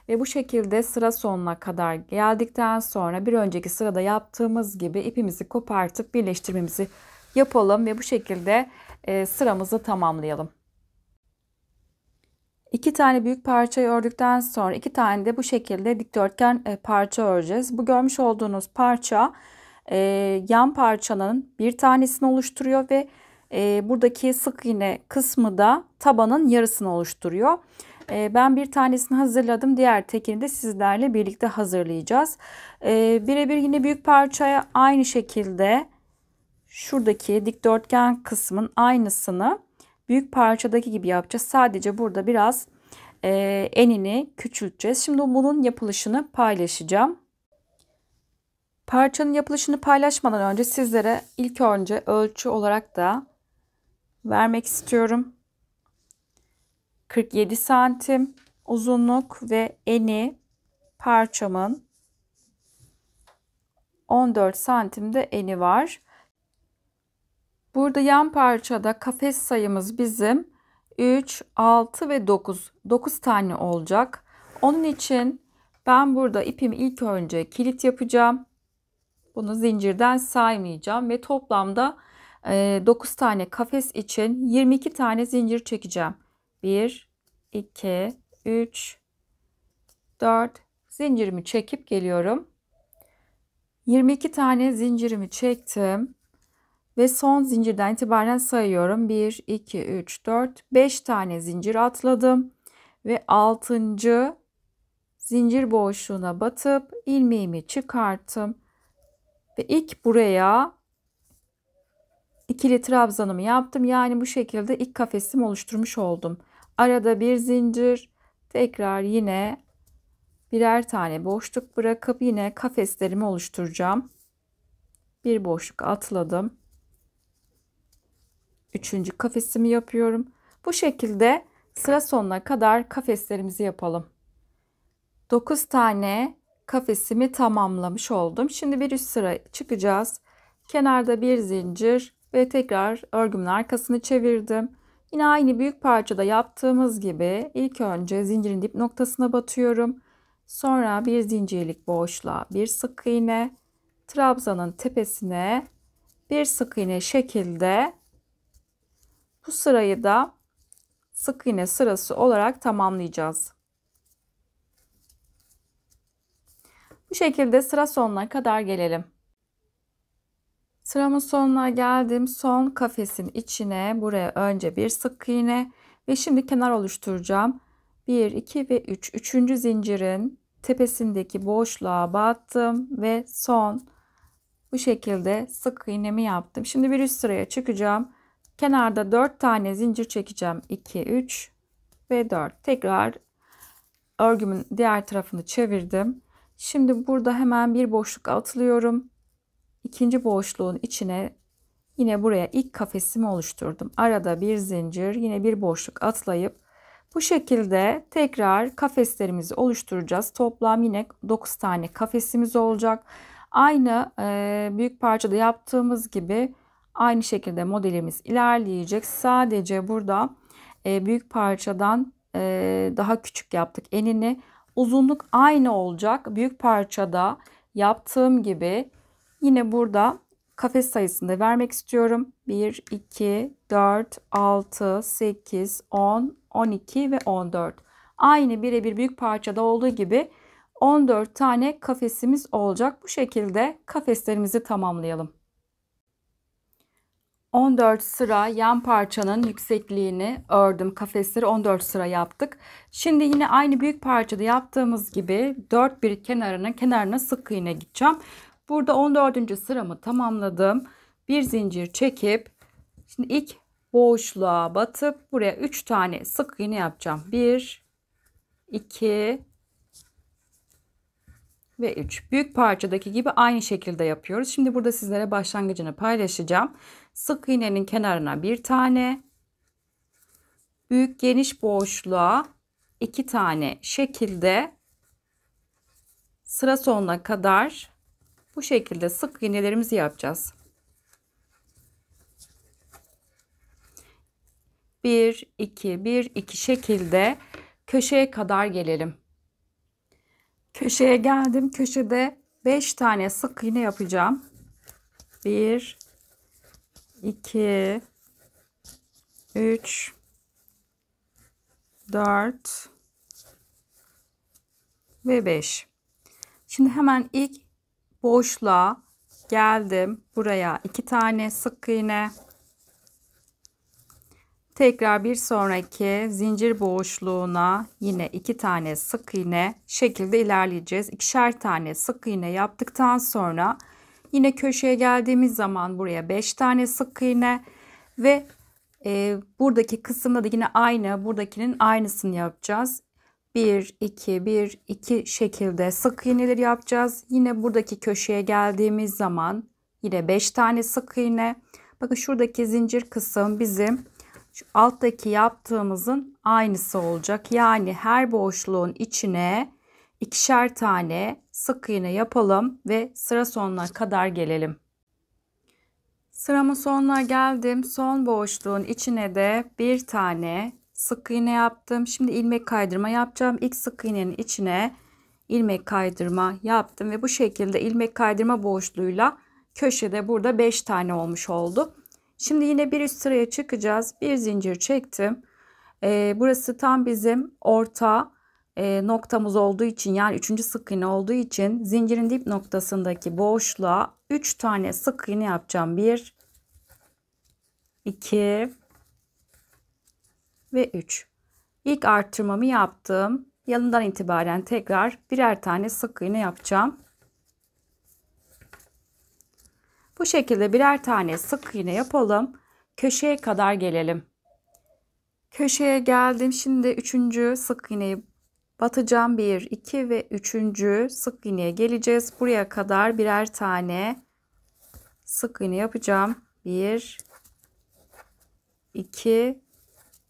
Ve bu şekilde sıra sonuna kadar geldikten sonra bir önceki sırada yaptığımız gibi ipimizi kopartıp birleştirmemizi yapalım ve bu şekilde sıramızı tamamlayalım. 2 tane büyük parçayı ördükten sonra 2 tane de bu şekilde dikdörtgen parça öreceğiz. Bu görmüş olduğunuz parça yan parçanın bir tanesini oluşturuyor ve buradaki sık iğne kısmı da tabanın yarısını oluşturuyor. Ben bir tanesini hazırladım. Diğer tekini de sizlerle birlikte hazırlayacağız. Birebir yine büyük parçaya aynı şekilde şuradaki dikdörtgen kısmın aynısını büyük parçadaki gibi yapacağız. Sadece burada biraz enini küçülteceğiz. Şimdi bunun yapılışını paylaşacağım. Parçanın yapılışını paylaşmadan önce sizlere ilk önce ölçü olarak da vermek istiyorum. 47 santim uzunluk ve eni parçamın 14 santimde eni var. Burada yan parçada kafes sayımız bizim 3, 6 ve 9. 9 tane olacak. Onun için ben burada ipimi ilk önce kilit yapacağım. Bunu zincirden saymayacağım ve toplamda 9 tane kafes için 22 tane zincir çekeceğim. 1, 2, 3, 4 zincirimi çekip geliyorum. 22 tane zincirimi çektim ve son zincirden itibaren sayıyorum. 1, 2, 3, 4, 5 tane zincir atladım ve 6. zincir boşluğuna batıp ilmeğimi çıkarttım ve ilk buraya ikili trabzanımı yaptım. Yani bu şekilde ilk kafesimi oluşturmuş oldum. Arada bir zincir, tekrar yine birer tane boşluk bırakıp yine kafeslerimi oluşturacağım. Bir boşluk atladım. 3. kafesimi yapıyorum. Bu şekilde sıra sonuna kadar kafeslerimizi yapalım. 9 tane kafesimi tamamlamış oldum. Şimdi bir üst sıra çıkacağız. Kenarda bir zincir ve tekrar örgümün arkasını çevirdim. Yine aynı büyük parçada yaptığımız gibi ilk önce zincirin dip noktasına batıyorum. Sonra bir zincirlik boşluğa bir sık iğne, trabzanın tepesine bir sık iğne şekilde bu sırayı da sık iğne sırası olarak tamamlayacağız. Bu şekilde sıra sonuna kadar gelelim. Sıramın sonuna geldim. Son kafesin içine buraya önce bir sık iğne ve şimdi kenar oluşturacağım. 1, 2 ve 3. Üçüncü zincirin tepesindeki boşluğa battım ve son bu şekilde sık iğnemi yaptım. Şimdi bir üst sıraya çıkacağım. Kenarda 4 tane zincir çekeceğim. 2, 3 ve 4. Tekrar örgümün diğer tarafını çevirdim. Şimdi burada hemen bir boşluk atlıyorum. İkinci boşluğun içine yine buraya ilk kafesimi oluşturdum. Arada bir zincir, yine bir boşluk atlayıp bu şekilde tekrar kafeslerimizi oluşturacağız. Toplam yine 9 tane kafesimiz olacak. Aynı büyük parçada yaptığımız gibi aynı şekilde modelimiz ilerleyecek. Sadece burada büyük parçadan daha küçük yaptık enini. Uzunluk aynı olacak. Büyük parçada yaptığım gibi yine burada kafes sayısını da vermek istiyorum. 1, 2, 4, 6, 8, 10, 12 ve 14. Aynı birebir büyük parçada olduğu gibi 14 tane kafesimiz olacak. Bu şekilde kafeslerimizi tamamlayalım. 14 sıra yan parçanın yüksekliğini ördüm. Kafesleri 14 sıra yaptık. Şimdi yine aynı büyük parçada yaptığımız gibi 4 bir kenarına sık iğne gideceğim. Burada 14. sıramı tamamladım. Bir zincir çekip şimdi ilk boşluğa batıp buraya 3 tane sık iğne yapacağım. 1, 2 ve 3. Büyük parçadaki gibi aynı şekilde yapıyoruz. Şimdi burada sizlere başlangıcını paylaşacağım. Sık iğnenin kenarına bir tane, büyük geniş boşluğa 2 tane şekilde sıra sonuna kadar bu şekilde sık iğnelerimizi yapacağız. 1, 2, 1, 2 şekilde köşeye kadar gelelim. Köşeye geldim. Köşede 5 tane sık iğne yapacağım. 1, 2, 3, 4 ve 5. Şimdi hemen ilk boşluğa geldim. Buraya 2 tane sık iğne. Tekrar bir sonraki zincir boşluğuna yine 2 tane sık iğne şekilde ilerleyeceğiz. 2'şer tane sık iğne yaptıktan sonra yine köşeye geldiğimiz zaman buraya 5 tane sık iğne ve buradaki kısımda da yine aynı buradakinin aynısını yapacağız. 1, 2, 1, 2 şekilde sık iğneleri yapacağız. Yine buradaki köşeye geldiğimiz zaman yine 5 tane sık iğne. Bakın şuradaki zincir kısım bizim şu alttaki yaptığımızın aynısı olacak. Yani her boşluğun içine 2'şer tane sık iğne yapalım ve sıra sonuna kadar gelelim. Sıramın sonuna geldim. Son boşluğun içine de bir tane sık iğne yaptım. Şimdi ilmek kaydırma yapacağım. İlk sık iğnenin içine ilmek kaydırma yaptım ve bu şekilde ilmek kaydırma boşluğuyla köşede burada 5 tane olmuş oldu. Şimdi yine bir üst sıraya çıkacağız. Bir zincir çektim. Burası tam bizim orta noktamız olduğu için, yani 3. sık iğne olduğu için zincirin dip noktasındaki boşluğa 3 tane sık iğne yapacağım. 1, 2 ve 3. İlk arttırmamı yaptım. Yanından itibaren tekrar birer tane sık iğne yapacağım. Bu şekilde birer tane sık iğne yapalım. Köşeye kadar gelelim. Köşeye geldim. Şimdi 3. sık iğneyi batacağım. 1, 2 ve 3. sık iğneye geleceğiz. Buraya kadar birer tane sık iğne yapacağım. 1, 2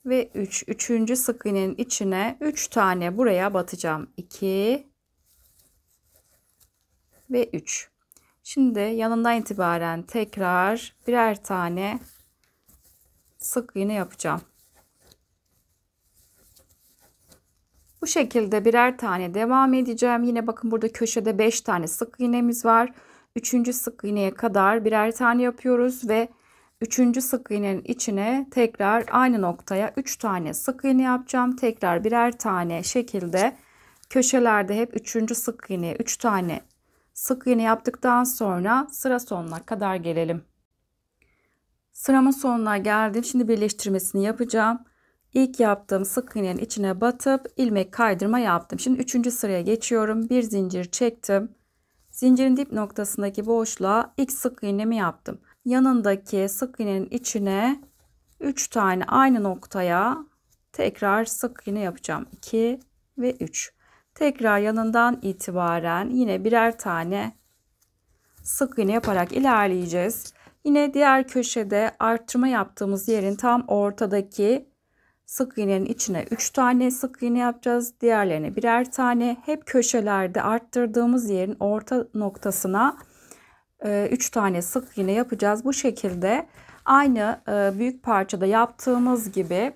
ve 3. 3. sık iğnenin içine 3 tane buraya batacağım. 2 ve 3. Şimdi yanından itibaren tekrar birer tane sık iğne yapacağım. Bu şekilde birer tane devam edeceğim. Yine bakın burada köşede 5 tane sık iğnemiz var. 3. sık iğneye kadar birer tane yapıyoruz ve 3. sık iğnenin içine tekrar aynı noktaya 3 tane sık iğne yapacağım. Tekrar birer tane şekilde köşelerde hep 3. sık iğneye 3 tane sık iğne yaptıktan sonra sıra sonuna kadar gelelim. Sıramın sonuna geldim. Şimdi birleştirmesini yapacağım. İlk yaptığım sık iğnenin içine batıp ilmek kaydırma yaptım. Şimdi 3. sıraya geçiyorum. Bir zincir çektim. Zincirin dip noktasındaki boşluğa ilk sık iğnemi yaptım. Yanındaki sık iğnenin içine 3 tane aynı noktaya tekrar sık iğne yapacağım. 2 ve 3. Tekrar yanından itibaren yine birer tane sık iğne yaparak ilerleyeceğiz. Yine diğer köşede arttırma yaptığımız yerin tam ortadaki sık iğnenin içine 3 tane sık iğne yapacağız. Diğerlerine birer tane. Hep köşelerde arttırdığımız yerin orta noktasına 3 tane sık iğne yapacağız. Bu şekilde aynı büyük parçada yaptığımız gibi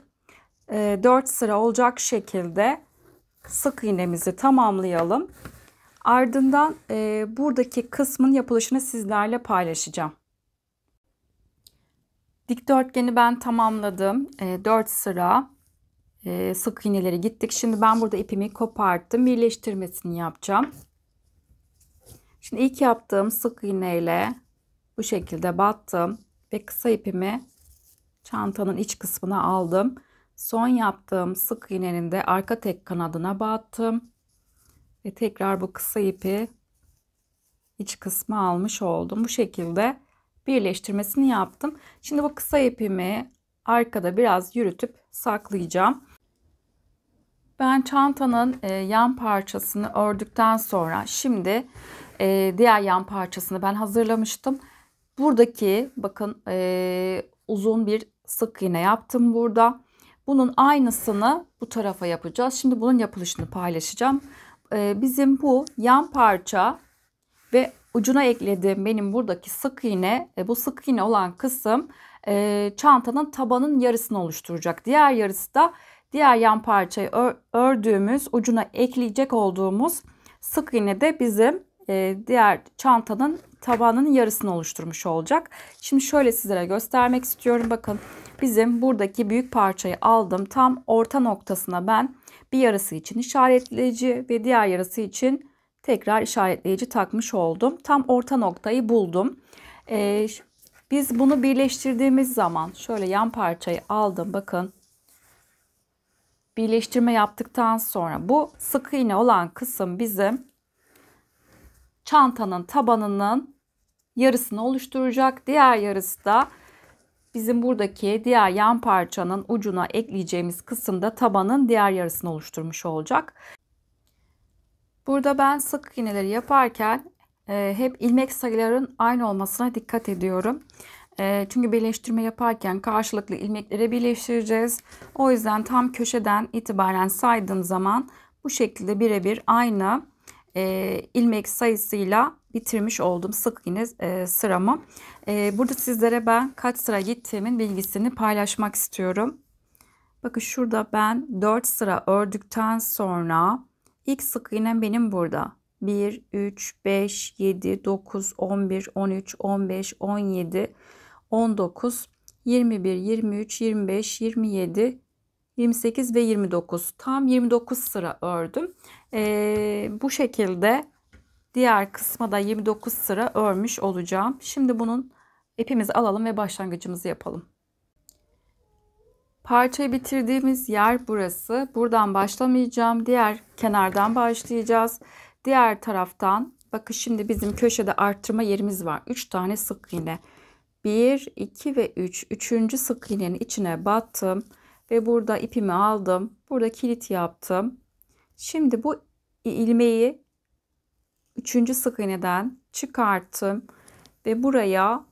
4 sıra olacak şekilde sık iğnemizi tamamlayalım. Ardından buradaki kısmın yapılışını sizlerle paylaşacağım. Dikdörtgeni ben tamamladım. 4 sıra sık iğneleri gittik. Şimdi ben burada ipimi koparttım. Birleştirmesini yapacağım. Şimdi ilk yaptığım sık iğneyle bu şekilde battım ve kısa ipimi çantanın iç kısmına aldım. Son yaptığım sık iğnenin de arka tek kanadına battım ve tekrar bu kısa ipi iç kısmı almış oldum. Bu şekilde birleştirmesini yaptım. Şimdi bu kısa ipimi arkada biraz yürütüp saklayacağım. Ben çantanın yan parçasını ördükten sonra şimdi diğer yan parçasını ben hazırlamıştım. Buradaki bakın uzun bir sık iğne yaptım burada. Bunun aynısını bu tarafa yapacağız. Şimdi bunun yapılışını paylaşacağım. Bizim bu yan parça ve ucuna eklediğim benim buradaki sık iğne, bu sık iğne olan kısım çantanın tabanın yarısını oluşturacak. Diğer yarısı da diğer yan parçayı ördüğümüz, ucuna ekleyecek olduğumuz sık iğne de bizim diğer çantanın tabanının yarısını oluşturmuş olacak. Şimdi şöyle sizlere göstermek istiyorum. Bakın bizim buradaki büyük parçayı aldım. Tam orta noktasına ben bir yarısı için işaretleyici ve diğer yarısı için tekrar işaretleyici takmış oldum. Tam orta noktayı buldum. Biz bunu birleştirdiğimiz zaman şöyle yan parçayı aldım. Bakın birleştirme yaptıktan sonra bu sık iğne olan kısım bizim çantanın tabanının yarısını oluşturacak. Diğer yarısı da bizim buradaki diğer yan parçanın ucuna ekleyeceğimiz kısımda tabanın diğer yarısını oluşturmuş olacak. Burada ben sık iğneleri yaparken hep ilmek sayıların aynı olmasına dikkat ediyorum. Çünkü birleştirme yaparken karşılıklı ilmekleri birleştireceğiz. O yüzden tam köşeden itibaren saydığım zaman bu şekilde birebir aynı ilmek sayısıyla bitirmiş oldum sık iğne sıramı. Burada sizlere ben kaç sıra gittiğimin bilgisini paylaşmak istiyorum. Bakın şurada ben 4 sıra ördükten sonra ilk sık iğnem benim burada. 1, 3, 5, 7, 9, 11, 13, 15, 17, 19, 21, 23, 25, 27, 28 ve 29. Tam 29 sıra ördüm. Bu şekilde diğer kısma da 29 sıra örmüş olacağım. Şimdi bunun ipimizi alalım ve başlangıcımızı yapalım. Parçayı bitirdiğimiz yer burası. Buradan başlamayacağım. Diğer kenardan başlayacağız. Diğer taraftan bakın, şimdi bizim köşede arttırma yerimiz var. 3 tane sık iğne. 1, 2 ve 3. Üçüncü sık iğnenin içine battım. Ve burada ipimi aldım. Burada kilit yaptım. Şimdi bu ilmeği 3. sık iğneden çıkarttım. Ve buraya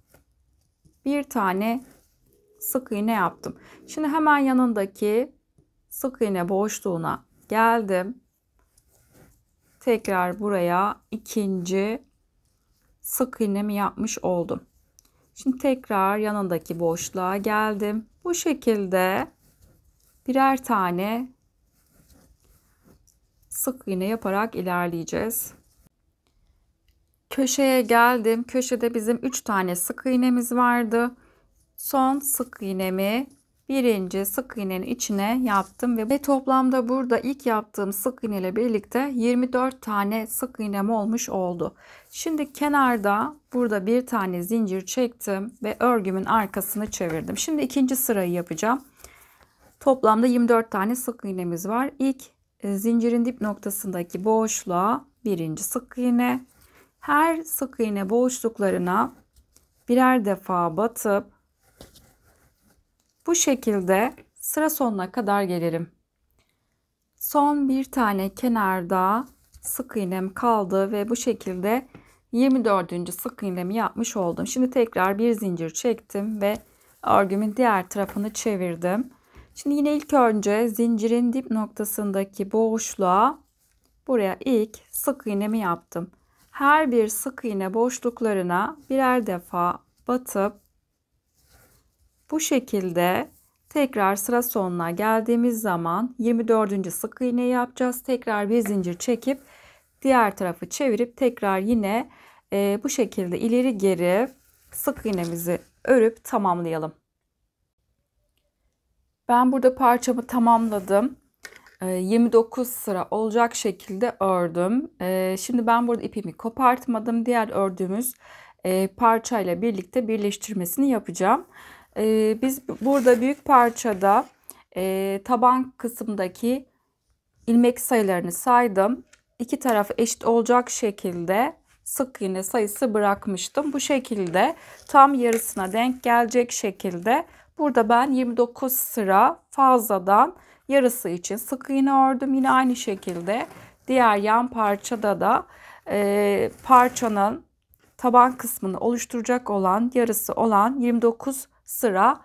bir tane sık iğne yaptım. Şimdi hemen yanındaki sık iğne boşluğuna geldim. Tekrar buraya ikinci sık iğnemi yapmış oldum. Şimdi tekrar yanındaki boşluğa geldim. Bu şekilde birer tane sık iğne yaparak ilerleyeceğiz. Köşeye geldim. Köşede bizim 3 tane sık iğnemiz vardı. Son sık iğnemi birinci sık iğnenin içine yaptım ve toplamda burada ilk yaptığım sık iğne ile birlikte 24 tane sık iğnem olmuş oldu. Şimdi kenarda burada bir tane zincir çektim ve örgümün arkasını çevirdim. Şimdi ikinci sırayı yapacağım. Toplamda 24 tane sık iğnemiz var. İlk zincirin dip noktasındaki boşluğa birinci sık iğne. Her sık iğne boşluklarına birer defa batıp bu şekilde sıra sonuna kadar gelelim. Son bir tane kenarda sık iğnem kaldı ve bu şekilde 24. sık iğnemi yapmış oldum. Şimdi tekrar bir zincir çektim ve örgümün diğer tarafını çevirdim. Şimdi yine ilk önce zincirin dip noktasındaki boşluğa buraya ilk sık iğnemi yaptım. Her bir sık iğne boşluklarına birer defa batıp bu şekilde tekrar sıra sonuna geldiğimiz zaman 24. sık iğneyi yapacağız. Tekrar bir zincir çekip diğer tarafı çevirip tekrar yine bu şekilde ileri geri sık iğnemizi örüp tamamlayalım. Ben burada parçamı tamamladım. 29 sıra olacak şekilde ördüm. Şimdi ben burada ipimi kopartmadım. Diğer ördüğümüz parçayla birlikte birleştirmesini yapacağım. Biz burada büyük parçada taban kısımdaki ilmek sayılarını saydım. İki tarafı eşit olacak şekilde sık iğne sayısı bırakmıştım. Bu şekilde tam yarısına denk gelecek şekilde burada ben 29 sıra fazladan yarısı için sık iğne ördüm. Yine aynı şekilde diğer yan parçada da parçanın taban kısmını oluşturacak olan yarısı olan 29 sıra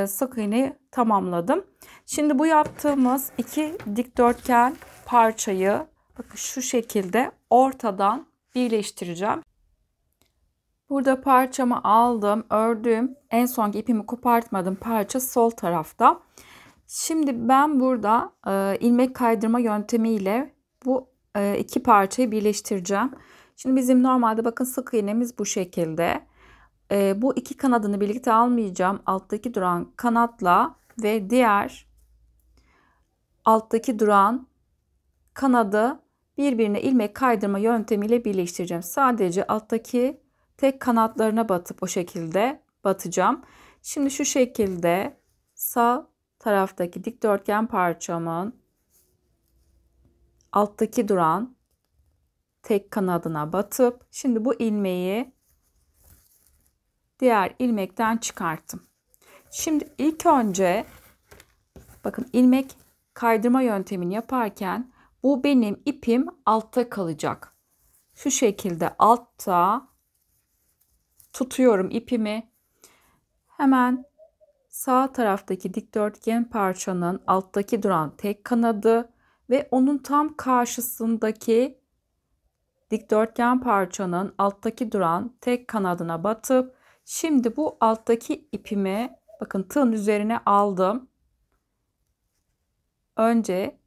sık iğne tamamladım. Şimdi bu yaptığımız iki dikdörtgen parçayı bakın şu şekilde ortadan birleştireceğim. Burada parçamı aldım, ördüm. En son ipimi kopartmadım, parça sol tarafta. Şimdi ben burada ilmek kaydırma yöntemiyle bu iki parçayı birleştireceğim. Şimdi bizim normalde bakın sık iğnemiz bu şekilde. Bu iki kanadını birlikte almayacağım. Alttaki duran kanatla ve diğer alttaki duran kanadı birbirine ilmek kaydırma yöntemiyle birleştireceğim. Sadece alttaki tek kanatlarına batıp o şekilde batacağım. Şimdi şu şekilde sağ taraftaki dikdörtgen parçamın alttaki duran tek kanadına batıp şimdi bu ilmeği diğer ilmekten çıkarttım. Şimdi ilk önce bakın ilmek kaydırma yöntemini yaparken bu benim ipim altta kalacak. Şu şekilde altta tutuyorum ipimi. Hemen sağ taraftaki dikdörtgen parçanın alttaki duran tek kanadı ve onun tam karşısındaki dikdörtgen parçanın alttaki duran tek kanadına batıp şimdi bu alttaki ipimi bakın tığın üzerine aldım. Önce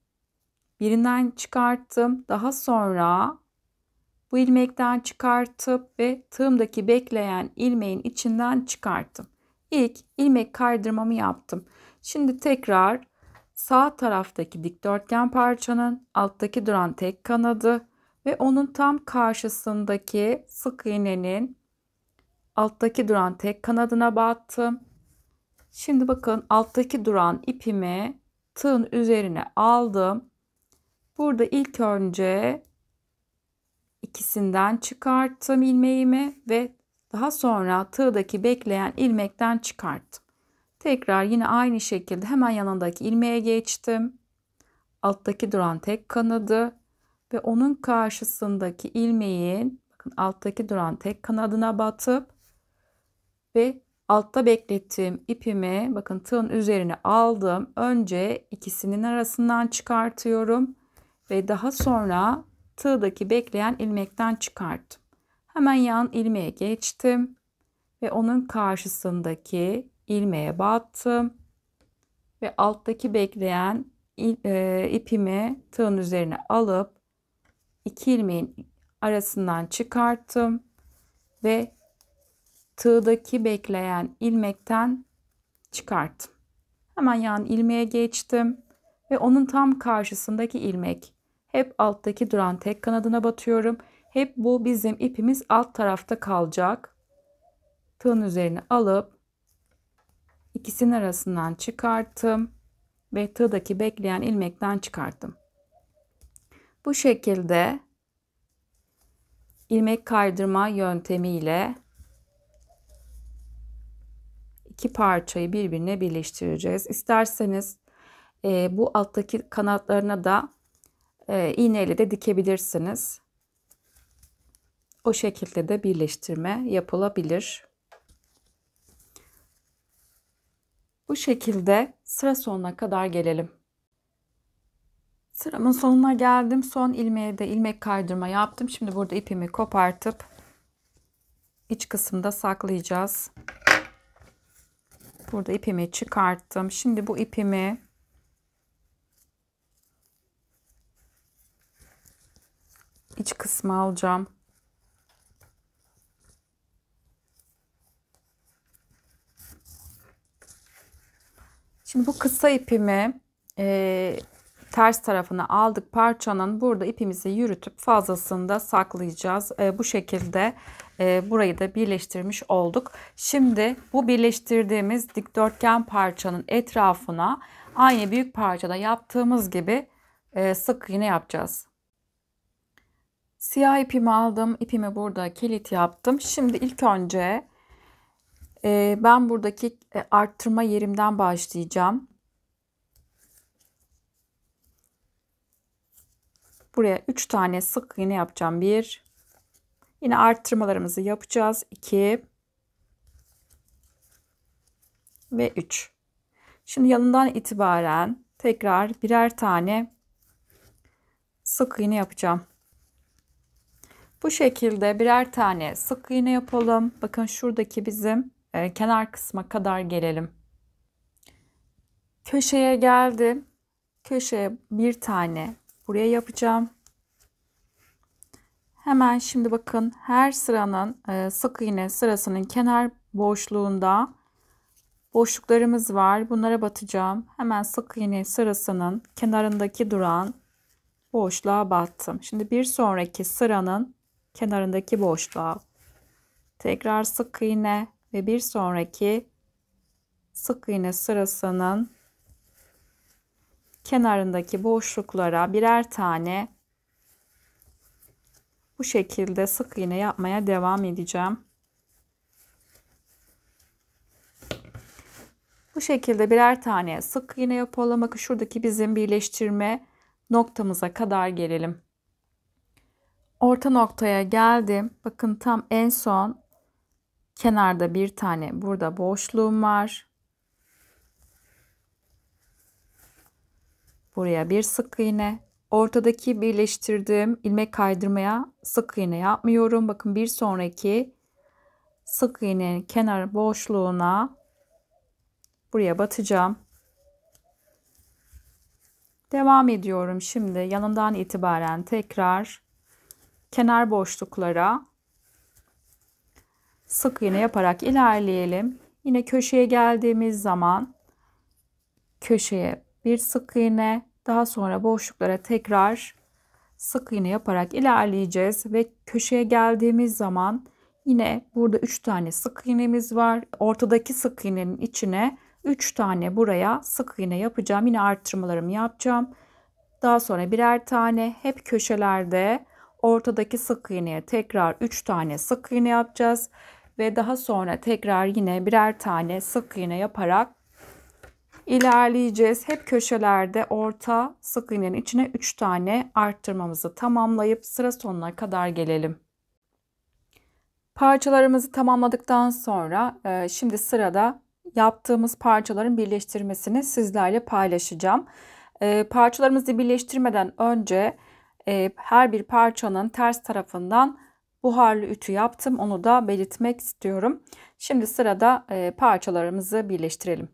birinden çıkarttım. Daha sonra bu ilmekten çıkartıp ve tığımdaki bekleyen ilmeğin içinden çıkarttım. İlk ilmek kaydırmamı yaptım. Şimdi tekrar sağ taraftaki dikdörtgen parçanın alttaki duran tek kanadı ve onun tam karşısındaki sık iğnenin alttaki duran tek kanadına battım. Şimdi bakın alttaki duran ipimi tığın üzerine aldım. Burada ilk önce ikisinden çıkarttım ilmeğimi ve daha sonra tığdaki bekleyen ilmekten çıkarttım. Tekrar yine aynı şekilde hemen yanındaki ilmeğe geçtim. Alttaki duran tek kanadı ve onun karşısındaki ilmeğin bakın alttaki duran tek kanadına batıp ve altta beklettiğim ipimi bakın tığın üzerine aldım. Önce ikisinin arasından çıkartıyorum ve daha sonra tığdaki bekleyen ilmekten çıkarttım. Hemen yan ilmeğe geçtim ve onun karşısındaki ilmeğe battım ve alttaki bekleyen ipimi tığın üzerine alıp iki ilmeğin arasından çıkarttım ve tığdaki bekleyen ilmekten çıkarttım. Hemen yan ilmeğe geçtim ve onun tam karşısındaki ilmek hep alttaki duran tek kanadına batıyorum. Hep bu bizim ipimiz alt tarafta kalacak. Tığın üzerine alıp ikisinin arasından çıkarttım ve tığdaki bekleyen ilmekten çıkarttım. Bu şekilde ilmek kaydırma yöntemiyle iki parçayı birbirine birleştireceğiz. İsterseniz bu alttaki kanatlarına da iğneyle de dikebilirsiniz. O şekilde de birleştirme yapılabilir. Bu şekilde sıra sonuna kadar gelelim. Sıramın sonuna geldim. Son ilmeğe de ilmek kaydırma yaptım. Şimdi burada ipimi kopartıp iç kısımda saklayacağız. Burada ipimi çıkarttım. Şimdi bu ipimi iç kısma alacağım. Şimdi bu kısa ipimi ters tarafına aldık parçanın. Burada ipimizi yürütüp fazlasını da saklayacağız. Bu şekilde burayı da birleştirmiş olduk. Şimdi bu birleştirdiğimiz dikdörtgen parçanın etrafına aynı büyük parçada yaptığımız gibi sık iğne yapacağız. Siyah ipimi aldım. İpimi burada kilit yaptım. Şimdi ilk önce ben buradaki arttırma yerimden başlayacağım. Buraya 3 tane sık iğne yapacağım. 1. Yine arttırmalarımızı yapacağız. 2 ve 3. Şimdi yanından itibaren tekrar birer tane sık iğne yapacağım. Bu şekilde birer tane sık iğne yapalım. Bakın şuradaki bizim kenar kısma kadar gelelim. Köşeye geldim. Köşeye bir tane buraya yapacağım. Hemen şimdi bakın her sıranın sık iğne sırasının kenar boşluğunda boşluklarımız var. Bunlara batacağım. Hemen sık iğne sırasının kenarındaki duran boşluğa battım. Şimdi bir sonraki sıranın kenarındaki boşluğa tekrar sık iğne ve bir sonraki sık iğne sırasının kenarındaki boşluklara birer tane bu şekilde sık iğne yapmaya devam edeceğim. Bu şekilde birer tane sık iğne yapalım. Bakın şuradaki bizim birleştirme noktamıza kadar gelelim. Orta noktaya geldim. Bakın tam en son kenarda bir tane burada boşluğum var. Buraya bir sık iğne. Ortadaki birleştirdiğim ilmek kaydırmaya sık iğne yapmıyorum. Bakın bir sonraki sık iğnenin kenar boşluğuna buraya batacağım. Devam ediyorum. Şimdi yanından itibaren tekrar kenar boşluklara sık iğne yaparak ilerleyelim. Yine köşeye geldiğimiz zaman köşeye bir sık iğne, daha sonra boşluklara tekrar sık iğne yaparak ilerleyeceğiz ve köşeye geldiğimiz zaman yine burada 3 tane sık iğnemiz var. Ortadaki sık iğnenin içine 3 tane buraya sık iğne yapacağım. Yine arttırmalarımı yapacağım. Daha sonra birer tane hep köşelerde ortadaki sık iğneye tekrar 3 tane sık iğne yapacağız ve daha sonra tekrar yine birer tane sık iğne yaparak ilerleyeceğiz. Hep köşelerde orta sık iğnenin içine 3 tane arttırmamızı tamamlayıp sıra sonuna kadar gelelim. Parçalarımızı tamamladıktan sonra şimdi sırada yaptığımız parçaların birleştirmesini sizlerle paylaşacağım. Parçalarımızı birleştirmeden önce her bir parçanın ters tarafından buharlı ütü yaptım. Onu da belirtmek istiyorum. Şimdi sırada parçalarımızı birleştirelim.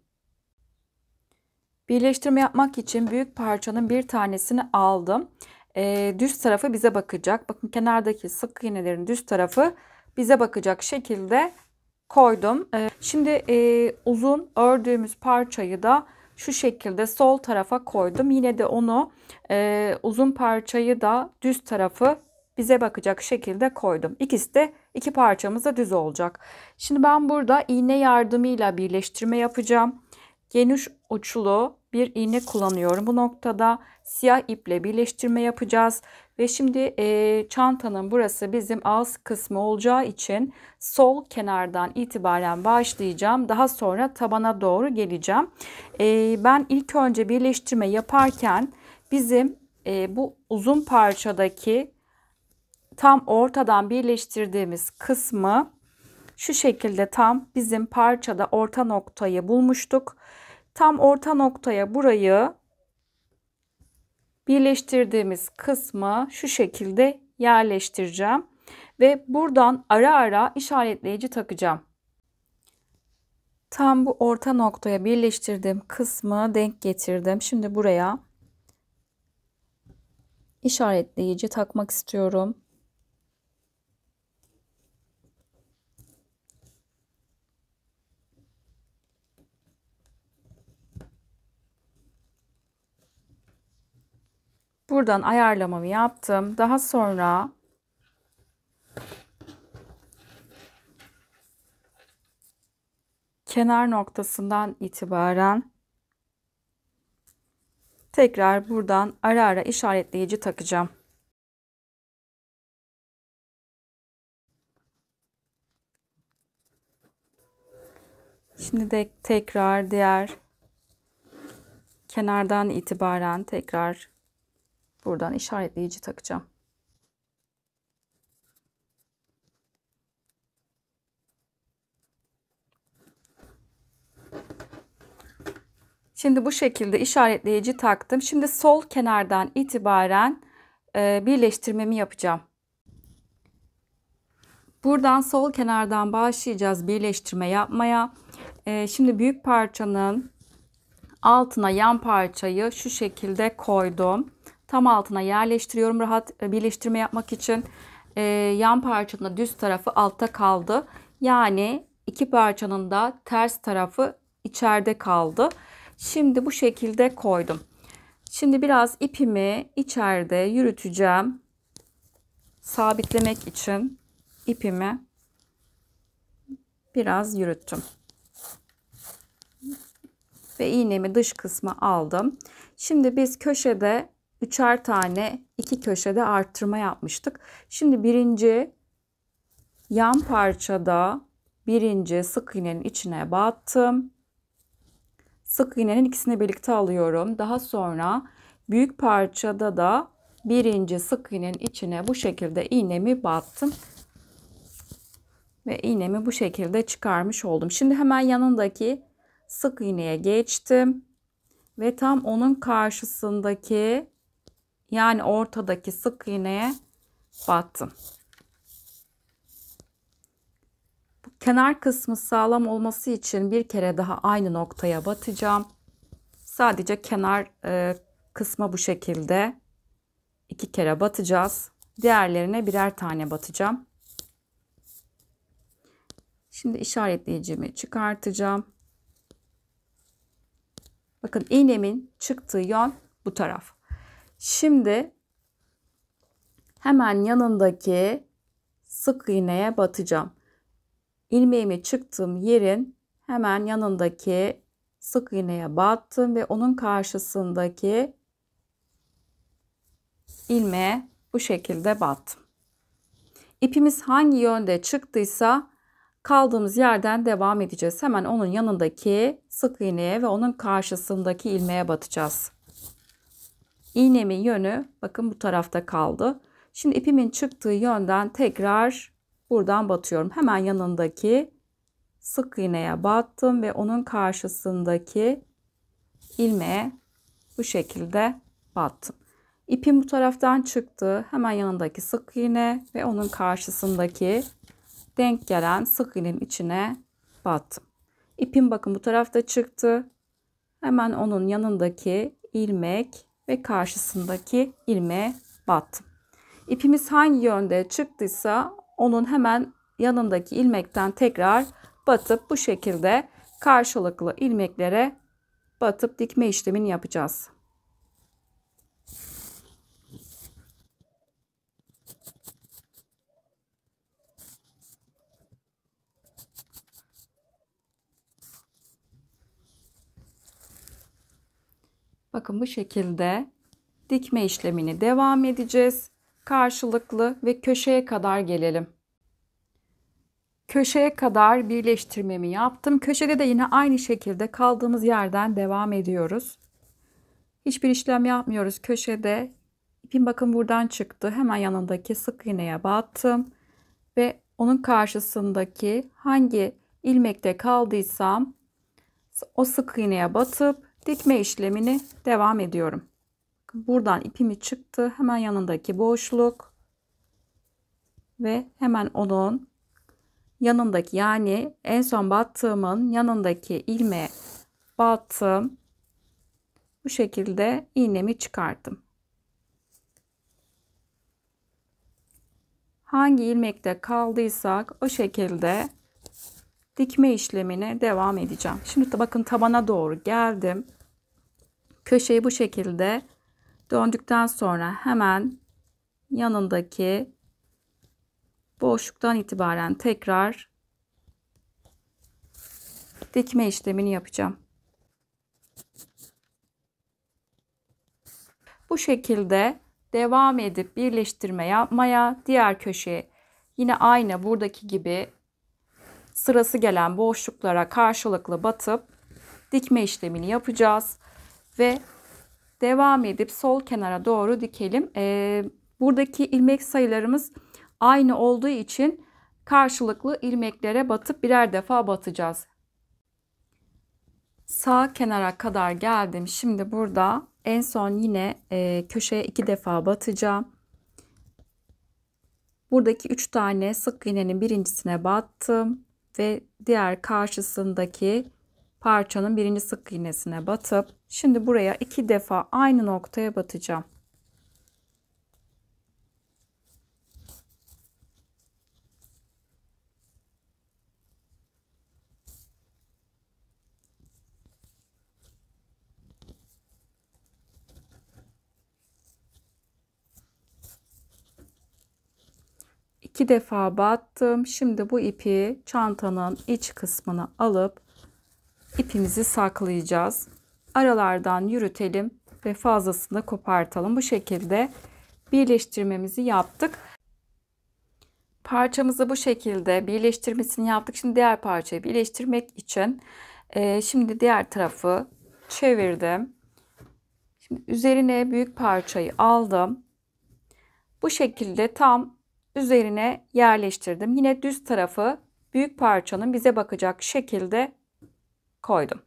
Birleştirme yapmak için büyük parçanın bir tanesini aldım. Düz tarafı bize bakacak. Bakın kenardaki sık iğnelerin düz tarafı bize bakacak şekilde koydum. Şimdi uzun ördüğümüz parçayı da şu şekilde sol tarafa koydum. Yine de onu uzun parçayı da düz tarafı bize bakacak şekilde koydum. İkisi de iki parçamız da düz olacak. Şimdi ben burada iğne yardımıyla birleştirme yapacağım. Geniş uçlu bir iğne kullanıyorum. Bu noktada siyah iple birleştirme yapacağız. Ve şimdi çantanın burası bizim ağız kısmı olacağı için sol kenardan itibaren başlayacağım. Daha sonra tabana doğru geleceğim. Ben ilk önce birleştirme yaparken bizim bu uzun parçadaki tam ortadan birleştirdiğimiz kısmı şu şekilde tam bizim parçada orta noktayı bulmuştuk. Tam orta noktaya burayı birleştirdiğimiz kısmı şu şekilde yerleştireceğim. Ve buradan ara ara işaretleyici takacağım. Tam bu orta noktaya birleştirdiğim kısmı denk getirdim. Şimdi buraya işaretleyici takmak istiyorum. Buradan ayarlamamı yaptım. Daha sonra kenar noktasından itibaren tekrar buradan ara ara işaretleyici takacağım. Şimdi de tekrar diğer kenardan itibaren tekrar buradan işaretleyici takacağım. Şimdi bu şekilde işaretleyici taktım. Şimdi sol kenardan itibaren birleştirmemi yapacağım. Buradan sol kenardan başlayacağız birleştirme yapmaya. Şimdi büyük parçanın altına yan parçayı şu şekilde koydum. Tam altına yerleştiriyorum rahat birleştirme yapmak için. Yan parçanın da düz tarafı altta kaldı. Yani iki parçanın da ters tarafı içeride kaldı. Şimdi bu şekilde koydum. Şimdi biraz ipimi içeride yürüteceğim. Sabitlemek için ipimi biraz yürüttüm. Ve iğnemi dış kısma aldım. Şimdi biz köşede üçer tane iki köşede arttırma yapmıştık. Şimdi birinci yan parçada birinci sık iğnenin içine battım. Sık iğnenin ikisini birlikte alıyorum. Daha sonra büyük parçada da birinci sık iğnenin içine bu şekilde iğnemi battım. Ve iğnemi bu şekilde çıkarmış oldum. Şimdi hemen yanındaki sık iğneye geçtim. Ve tam onun karşısındaki yani ortadaki sık iğneye battım. Bu kenar kısmı sağlam olması için bir kere daha aynı noktaya batacağım. Sadece kenar kısmı bu şekilde iki kere batacağız. Diğerlerine birer tane batacağım. Şimdi işaretleyicimi çıkartacağım. Bakın iğnemin çıktığı yön bu taraf. Şimdi hemen yanındaki sık iğneye batacağım. İlmeğimi çıktığım yerin hemen yanındaki sık iğneye battım ve onun karşısındaki ilmeğe bu şekilde battım. İpimiz hangi yönde çıktıysa kaldığımız yerden devam edeceğiz. Hemen onun yanındaki sık iğneye ve onun karşısındaki ilmeğe batacağız. İğnemin yönü bakın bu tarafta kaldı. Şimdi ipimin çıktığı yönden tekrar buradan batıyorum. Hemen yanındaki sık iğneye battım ve onun karşısındaki ilmeğe bu şekilde battım. İpim bu taraftan çıktı. Hemen yanındaki sık iğne ve onun karşısındaki denk gelen sık iğnenin içine battım. İpim bakın bu tarafta çıktı. Hemen onun yanındaki ilmek ve karşısındaki ilmeğe battım. İpimiz hangi yönde çıktıysa onun hemen yanındaki ilmekten tekrar batıp bu şekilde karşılıklı ilmeklere batıp dikme işlemini yapacağız. Bakın bu şekilde dikme işlemini devam edeceğiz. Karşılıklı ve köşeye kadar gelelim. Köşeye kadar birleştirmemi yaptım. Köşede de yine aynı şekilde kaldığımız yerden devam ediyoruz. Hiçbir işlem yapmıyoruz köşede. İpim bakın buradan çıktı. Hemen yanındaki sık iğneye battım. Ve onun karşısındaki hangi ilmekte kaldıysam o sık iğneye batıp dikme işlemini devam ediyorum. Buradan ipimi çıktı. Hemen yanındaki boşluk ve hemen onun yanındaki yani en son battığımın yanındaki ilmeğe battım. Bu şekilde iğnemi çıkarttım. Hangi ilmekte kaldıysak o şekilde dikme işlemine devam edeceğim. Şimdi bakın tabana doğru geldim. Köşeyi bu şekilde döndükten sonra hemen yanındaki boşluktan itibaren tekrar dikme işlemini yapacağım. Bu şekilde devam edip birleştirme yapmaya, diğer köşeye yine aynı buradaki gibi sırası gelen boşluklara karşılıklı batıp dikme işlemini yapacağız ve devam edip sol kenara doğru dikelim. Buradaki ilmek sayılarımız aynı olduğu için karşılıklı ilmeklere batıp birer defa batacağız. Sağ kenara kadar geldim. Şimdi burada en son yine köşeye 2 defa batacağım. Buradaki 3 tane sık iğnenin birincisine battım ve diğer karşısındaki parçanın birinci sık iğnesine batıp şimdi buraya 2 defa aynı noktaya batacağım. İki defa battım. Şimdi bu ipi çantanın iç kısmına alıp ipimizi saklayacağız. Aralardan yürütelim ve fazlasını kopartalım. Bu şekilde birleştirmemizi yaptık. Parçamızı bu şekilde birleştirmesini yaptık. Şimdi diğer parçayı birleştirmek için şimdi diğer tarafı çevirdim. Şimdi üzerine büyük parçayı aldım. Bu şekilde tam üzerine yerleştirdim. Yine düz tarafı büyük parçanın bize bakacak şekilde koydum.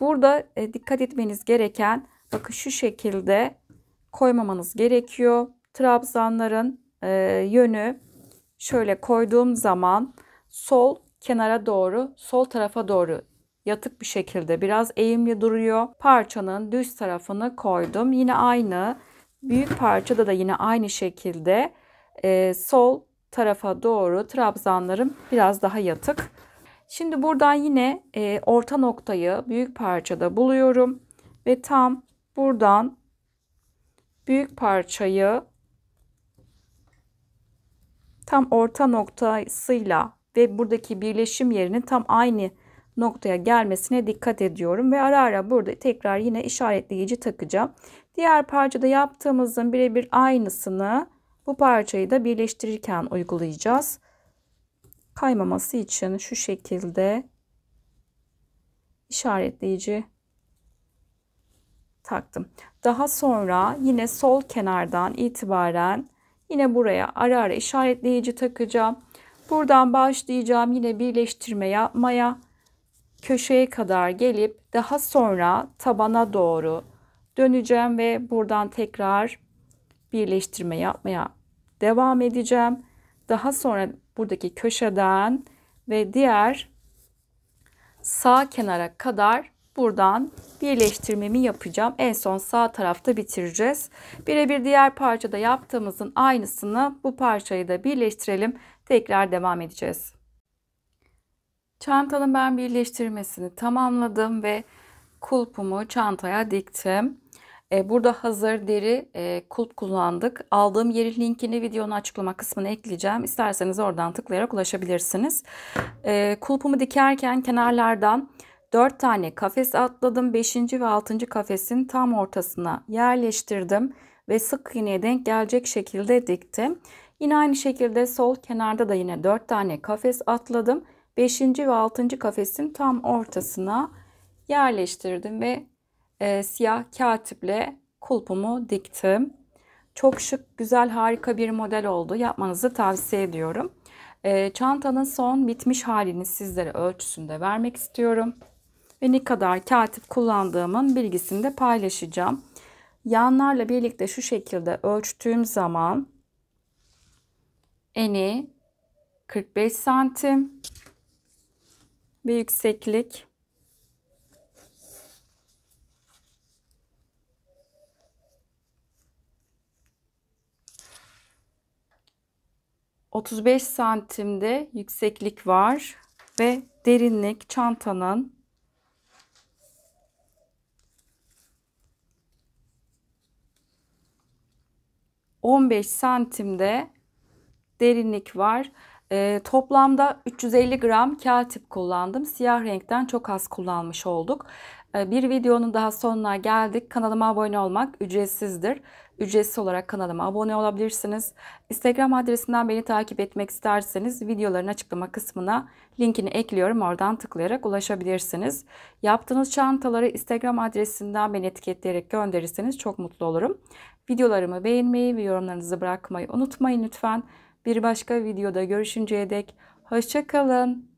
Burada dikkat etmeniz gereken bakın şu şekilde koymamanız gerekiyor. Trabzanların yönü şöyle koyduğum zaman sol kenara doğru, sol tarafa doğru yatık bir şekilde biraz eğimli duruyor. Parçanın düz tarafını koydum. Yine aynı büyük parçada da yine aynı şekilde sol tarafa doğru trabzanlarım biraz daha yatık. Şimdi buradan yine orta noktayı büyük parçada buluyorum ve tam buradan büyük parçayı tam orta noktasıyla ve buradaki birleşim yerinin tam aynı noktaya gelmesine dikkat ediyorum ve ara ara burada tekrar yine işaretleyici takacağım. Diğer parçada yaptığımızın birebir aynısını bu parçayı da birleştirirken uygulayacağız. Kaymaması için şu şekilde işaretleyici taktım. Daha sonra yine sol kenardan itibaren yine buraya ara ara işaretleyici takacağım. Buradan başlayacağım yine birleştirme yapmaya. Köşeye kadar gelip daha sonra tabana doğru döneceğim ve buradan tekrar birleştirme yapmaya devam edeceğim. Daha sonra buradaki köşeden ve diğer sağ kenara kadar buradan birleştirmemi yapacağım. En son sağ tarafta bitireceğiz. Birebir diğer parçada yaptığımızın aynısını bu parçayı da birleştirelim. Tekrar devam edeceğiz. Çantanın ben birleştirmesini tamamladım ve kulpumu çantaya diktim. Burada hazır deri kulp kullandık. Aldığım yerin linkini videonun açıklama kısmına ekleyeceğim. İsterseniz oradan tıklayarak ulaşabilirsiniz. Kulpumu dikerken kenarlardan 4 tane kafes atladım. 5. ve 6. kafesin tam ortasına yerleştirdim ve sık iğneye denk gelecek şekilde diktim. Yine aynı şekilde sol kenarda da yine 4 tane kafes atladım. 5. ve 6. kafesin tam ortasına yerleştirdim ve siyah katiple kulpumu diktim. Çok şık, güzel, harika bir model oldu. Yapmanızı tavsiye ediyorum. Çantanın son bitmiş halini sizlere ölçüsünde vermek istiyorum. Ve ne kadar katip kullandığımın bilgisini de paylaşacağım. Yanlarla birlikte şu şekilde ölçtüğüm zaman eni 45 santim ve yükseklik 35 santimde yükseklik var ve derinlik çantanın 15 santimde derinlik var. Toplamda 350 gram katip kullandım. Siyah renkten çok az kullanmış olduk. Bir videonun daha sonuna geldik. Kanalıma abone olmak ücretsizdir. Ücretsiz olarak kanalıma abone olabilirsiniz. Instagram adresinden beni takip etmek isterseniz videoların açıklama kısmına linkini ekliyorum. Oradan tıklayarak ulaşabilirsiniz. Yaptığınız çantaları Instagram adresinden beni etiketleyerek gönderirseniz çok mutlu olurum. Videolarımı beğenmeyi ve yorumlarınızı bırakmayı unutmayın lütfen. Bir başka videoda görüşünceye dek hoşça kalın.